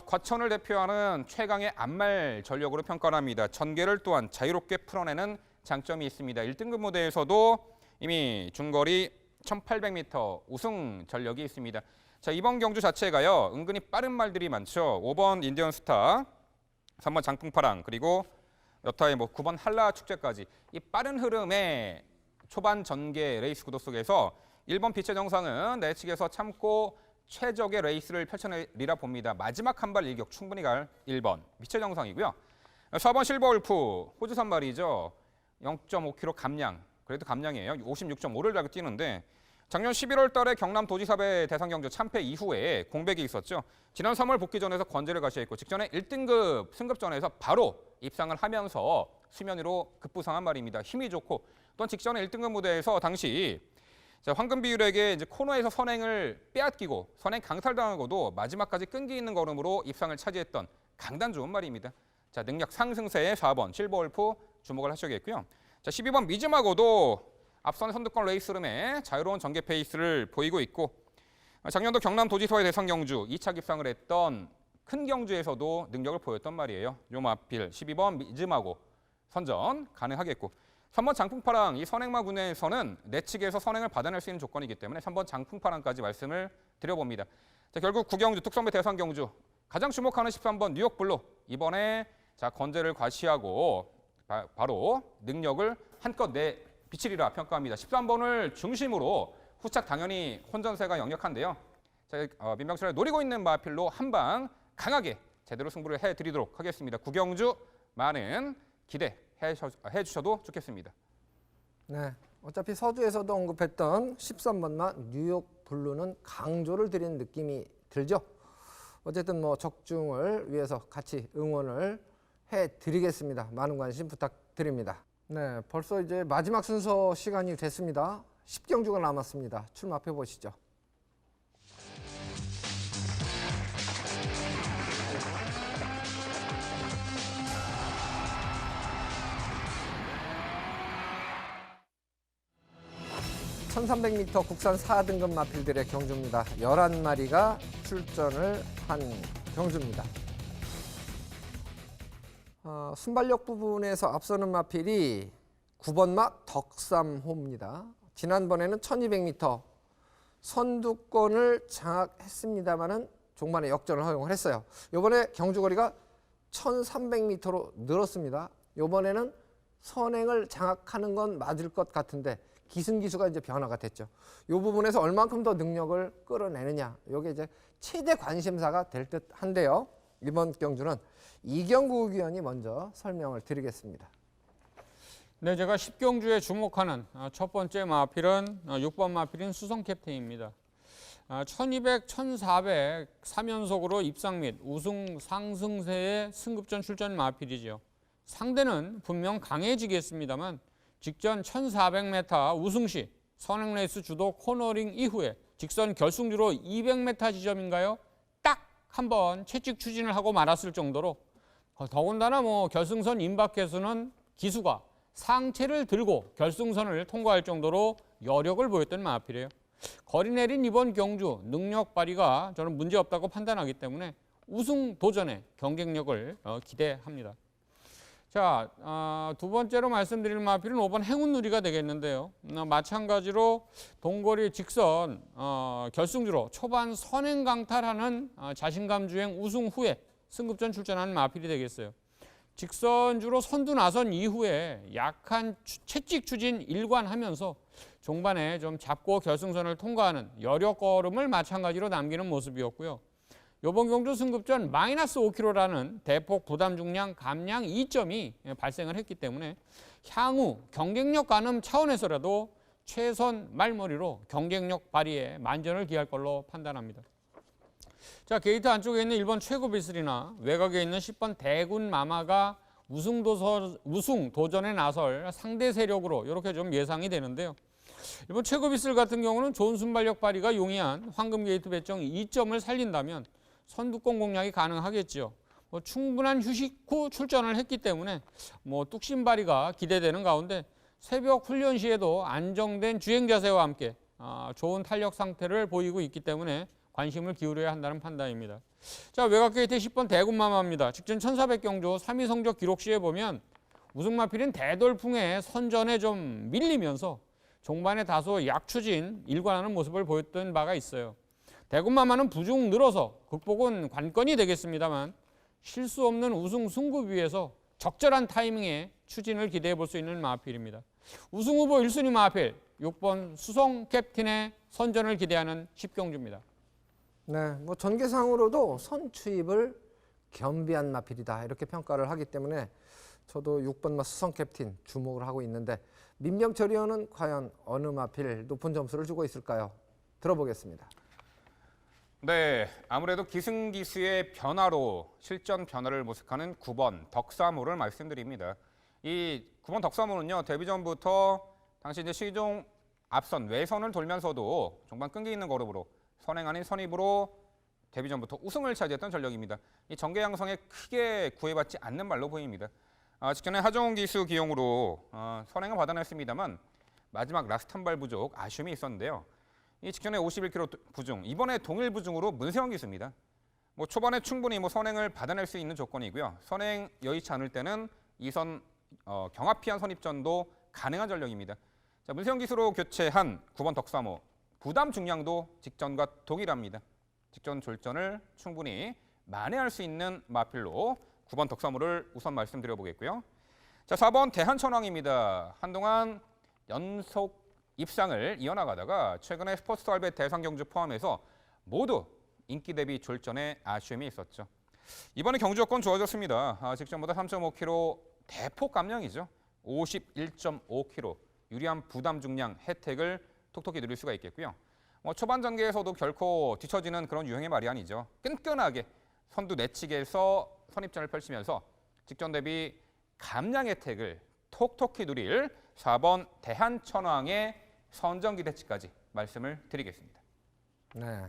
과천을 대표하는 최강의 안말 전력으로 평가를 합니다. 전개를 또한 자유롭게 풀어내는 장점이 있습니다. 1등급 무대에서도 이미 중거리 1800m 우승 전력이 있습니다. 자, 이번 경주 자체가요. 은근히 빠른 말들이 많죠. 5번 인디언 스타, 3번 장풍파랑, 그리고 여타의 9번 한라 축제까지 이 빠른 흐름의 초반 전개 레이스 구도 속에서 1번 빛의 정상은 내측에서 참고 최적의 레이스를 펼쳐내리라 봅니다. 마지막 한 발 일격 충분히 갈 1번 빛의 정상이고요. 4번 실버 울프 호주산 말이죠. 0.5km 감량, 그래도 감량이에요. 56.5를 달고 뛰는데 작년 11월 달에 경남 도지사배 대상 경주 참패 이후에 공백이 있었죠. 지난 3월 복귀전에서 권제를 가시했고 직전에 1등급 승급전에서 바로 입상을 하면서 수면 위로 급부상한 말입니다. 힘이 좋고 또한 직전에 1등급 무대에서 당시 황금 비율에게 이제 코너에서 선행을 빼앗기고 선행 강탈당하고도 마지막까지 끈기 있는 걸음으로 입상을 차지했던 강단 좋은 말입니다. 자, 능력 상승세의 4번 실버울프 주목을 하셔야겠고요. 자, 12번 미즈마고도 앞선 선두권 레이스 흐름에 자유로운 전개 페이스를 보이고 있고 작년도 경남 도지사의 대상 경주 2차 입상을 했던 큰 경주에서도 능력을 보였던 말이에요. 요 마필 12번 미즈마고 선전 가능하겠고 3번 장풍파랑 이 선행마 군에서는 내측에서 선행을 받아낼 수 있는 조건이기 때문에 3번 장풍파랑까지 말씀을 드려봅니다. 자, 결국 구경주 뚝섬배 대상 경주 가장 주목하는 13번 뉴욕 블루 이번에 건재를 과시하고 바로 능력을 한껏 비치리라 평가합니다. 13번을 중심으로 후착 당연히 혼전세가 역력한데요. 자, 민병철을 노리고 있는 마필로 한방 강하게 제대로 승부를 해드리도록 하겠습니다. 구경주 많은 기대해 주셔도 좋겠습니다. 네, 어차피 서두에서도 언급했던 13번마 뉴욕 블루는 강조를 드리는 느낌이 들죠. 어쨌든 적중을 위해서 같이 응원을 해드리겠습니다. 많은 관심 부탁드립니다. 네, 벌써 이제 마지막 순서 시간이 됐습니다. 10경주가 남았습니다. 출마해 보시죠. (1300m) 국산 4등급 마필들의 경주입니다. 11마리가 출전을 한 경주입니다. 순발력 부분에서 앞서는 마필이 9번마 덕삼호입니다. 지난번에는 1200m 선두권을 장악했습니다마는 종반에 역전을 허용을 했어요. 이번에 경주거리가 1300m로 늘었습니다. 이번에는 선행을 장악하는 건 맞을 것 같은데 기승기수가 이제 변화가 됐죠. 이 부분에서 얼만큼 더 능력을 끌어내느냐, 이게 이제 최대 관심사가 될 듯한데요. 이번 경주는 이경구 위원이 먼저 설명을 드리겠습니다. 네, 제가 10경주에 주목하는 첫 번째 마필은 6번 마필인 수성 캡틴입니다. 1200, 1400 3연속으로 입상 및 우승 상승세의 승급전 출전 마필이죠. 상대는 분명 강해지겠습니다만 직전 1400m 우승 시 선행레이스 주도 코너링 이후에 직선 결승주로 200m 지점인가요? 딱 한 번 채찍 추진을 하고 말았을 정도로 더군다나 결승선 임박해서는 기수가 상체를 들고 결승선을 통과할 정도로 여력을 보였던 마하필이에요. 거리 내린 이번 경주 능력 발휘가 저는 문제없다고 판단하기 때문에 우승 도전의 경쟁력을 기대합니다. 자, 두 번째로 말씀드릴 마필은 5번 행운누리가 되겠는데요. 마찬가지로 동거리 직선 결승주로 초반 선행 강탈하는 자신감 주행 우승 후에 승급전 출전한 마필이 되겠어요. 직선주로 선두 나선 이후에 약한 채찍 추진 일관하면서 종반에 좀 잡고 결승선을 통과하는 여력 걸음을 마찬가지로 남기는 모습이었고요. 이번 경주 승급전 마이너스 5kg라는 대폭 부담 중량 감량 이점이 발생을 했기 때문에 향후 경쟁력 가늠 차원에서라도 최선 말머리로 경쟁력 발휘에 만전을 기할 걸로 판단합니다. 자, 게이트 안쪽에 있는 1번 최고비슬이나 외곽에 있는 10번 대군 마마가 우승 도전에 나설 상대 세력으로 이렇게 좀 예상이 되는데요. 이번 최고비슬 같은 경우는 좋은 순발력 발휘가 용이한 황금 게이트 배정 2점을 살린다면 선두권 공략이 가능하겠죠. 충분한 휴식 후 출전을 했기 때문에 뚝심 발휘가 기대되는 가운데 새벽 훈련 시에도 안정된 주행 자세와 함께 좋은 탄력 상태를 보이고 있기 때문에 관심을 기울여야 한다는 판단입니다. 자, 외곽 게이트 10번 대군마마입니다. 직전 1400경주 3위 성적 기록 시에 보면 우승마필인 대돌풍의 선전에 좀 밀리면서 종반에 다소 약추진 일관하는 모습을 보였던 바가 있어요. 대군마마는 부중 늘어서 극복은 관건이 되겠습니다만 실수 없는 우승 승급 위에서 적절한 타이밍에 추진을 기대해 볼 수 있는 마필입니다. 우승 후보 1순위 마필 6번 수성 캡틴의 선전을 기대하는 10경주입니다. 네, 전개상으로도 선취입을 겸비한 마필이다 이렇게 평가를 하기 때문에 저도 6번 수성 캡틴 주목을 하고 있는데 민병철 의원은 과연 어느 마필 높은 점수를 주고 있을까요? 들어보겠습니다. 네, 아무래도 기승기수의 변화로 실전 변화를 모색하는 9번 덕사모를 말씀드립니다. 이 9번 덕사모는요, 데뷔 전부터 당시 이제 시종 앞선 외선을 돌면서도 종반 끈기 있는 걸음으로 선행 아닌 선입으로 데뷔 전부터 우승을 차지했던 전력입니다. 이 전개 양성에 크게 구애받지 않는 말로 보입니다. 직전에 하정훈 기수 기용으로 선행은 받아냈습니다만 마지막 라스트 한 발 부족 아쉬움이 있었는데요. 이 직전에 51kg 부중, 이번에 동일 부중으로 문세영 기수입니다. 초반에 충분히 선행을 받아낼 수 있는 조건이고요. 선행 여의치 않을 때는 이선 경합피한 선입전도 가능한 전력입니다. 자, 문세영 기수로 교체한 9번 덕사모, 부담 중량도 직전과 동일합니다. 직전 졸전을 충분히 만회할 수 있는 마필로 9번 덕사모를 우선 말씀드려보겠고요. 자, 4번 대한천왕입니다. 한동안 연속 입상을 이어나가다가 최근에 스포츠 알벳 대상 경주 포함해서 모두 인기 대비 졸전에 아쉬움이 있었죠. 이번에 경주 여건 좋아졌습니다. 직전보다 3.5kg 대폭 감량이죠. 51.5kg 유리한 부담 중량 혜택을 톡톡히 누릴 수가 있겠고요. 초반 전개에서도 결코 뒤처지는 그런 유형의 말이 아니죠. 끈끈하게 선두 내치기에서 선입전을 펼치면서 직전 대비 감량 혜택을 톡톡히 누릴 4번 대한천왕의 선정 기대치까지 말씀을 드리겠습니다. 네,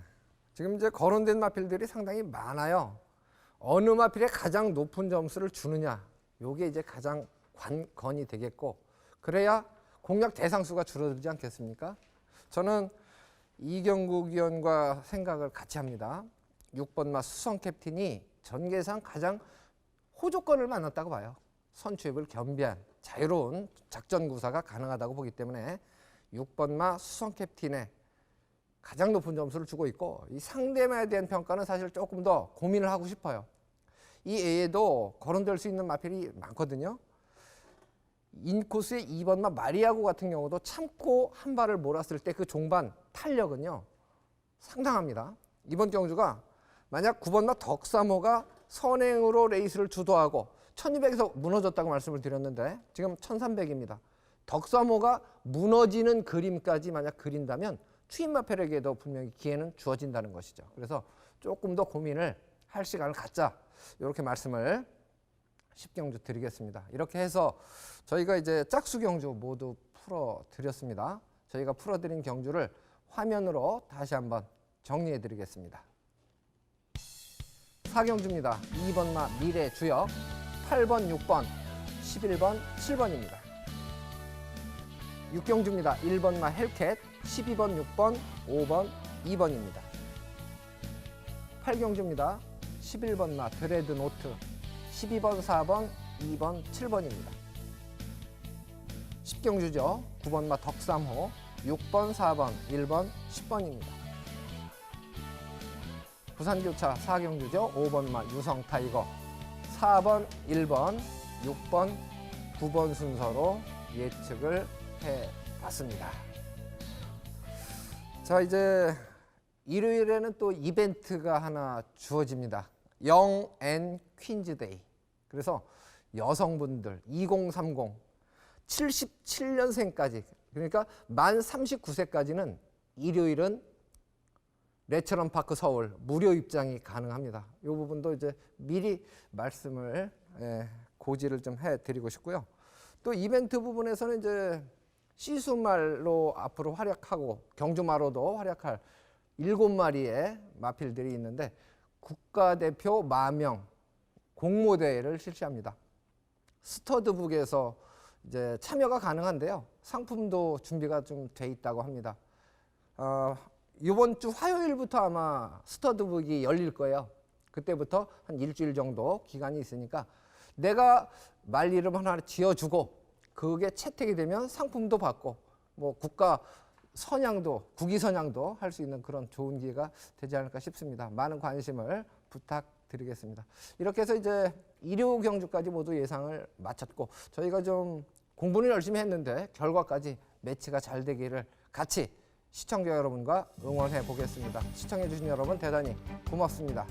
지금 이제 거론된 마필들이 상당히 많아요. 어느 마필에 가장 높은 점수를 주느냐, 요게 이제 가장 관건이 되겠고, 그래야 공략 대상수가 줄어들지 않겠습니까? 저는 이경국 위원과 생각을 같이 합니다. 6번 수성 캡틴이 전개상 가장 호조건을 만났다고 봐요. 선취입을 겸비한 자유로운 작전 구사가 가능하다고 보기 때문에 6번 수성 캡틴에 가장 높은 점수를 주고 있고, 이 상대마에 대한 평가는 사실 조금 더 고민을 하고 싶어요. 이 외에도 거론될 수 있는 마필이 많거든요. 인코스의 2번 마리아고 같은 경우도 참고 한 발을 몰았을 때 그 종반 탄력은요 상당합니다. 이번 경주가 만약 9번 덕사모가 선행으로 레이스를 주도하고 1200에서 무너졌다고 말씀을 드렸는데 지금 1300입니다. 덕사모가 무너지는 그림까지 만약 그린다면 추임마펠에게도 분명히 기회는 주어진다는 것이죠. 그래서 조금 더 고민을 할 시간을 갖자, 이렇게 말씀을 10경주 드리겠습니다. 이렇게 해서 저희가 이제 짝수 경주 모두 풀어 드렸습니다. 저희가 풀어 드린 경주를 화면으로 다시 한번 정리해 드리겠습니다. 4경주입니다. 2번 마 미래 주역, 8번, 6번, 11번, 7번입니다. 6경주입니다. 1번 마 헬캣, 12번, 6번, 5번, 2번입니다. 8경주입니다. 11번 마 드레드노트, 12번, 4번, 2번, 7번입니다. 10경주죠. 9번 마 덕삼호, 6번, 4번, 1번, 10번입니다. 부산교차 4경주죠. 5번 마 유성타이거, 4번, 1번, 6번, 9번 순서로 예측을 해봤습니다. 자, 이제 일요일에는 또 이벤트가 하나 주어집니다. 영 앤 퀸즈데이. 그래서 여성분들 2030 77년생까지, 그러니까 만 39세까지는 일요일은 레처럼파크 서울 무료 입장이 가능합니다. 이 부분도 이제 미리 말씀을 고지를 좀 해드리고 싶고요. 또 이벤트 부분에서는 이제 시수말로 앞으로 활약하고 경주마로도 활약할 7마리의 마필들이 있는데 국가대표 마명 공모대회를 실시합니다. 스터드북에서 이제 참여가 가능한데요. 상품도 준비가 좀 돼 있다고 합니다. 이번 주 화요일부터 아마 스터드북이 열릴 거예요. 그때부터 한 일주일 정도 기간이 있으니까 내가 말 이름 하나 지어주고 그게 채택이 되면 상품도 받고 뭐 국가 선양도 국위 선양도 할 수 있는 그런 좋은 기회가 되지 않을까 싶습니다. 많은 관심을 부탁드리겠습니다. 이렇게 해서 이제 일요 경주까지 모두 예상을 마쳤고 저희가 좀 공부는 열심히 했는데 결과까지 매치가 잘 되기를 같이 시청자 여러분과 응원해 보겠습니다. 시청해 주신 여러분 대단히 고맙습니다.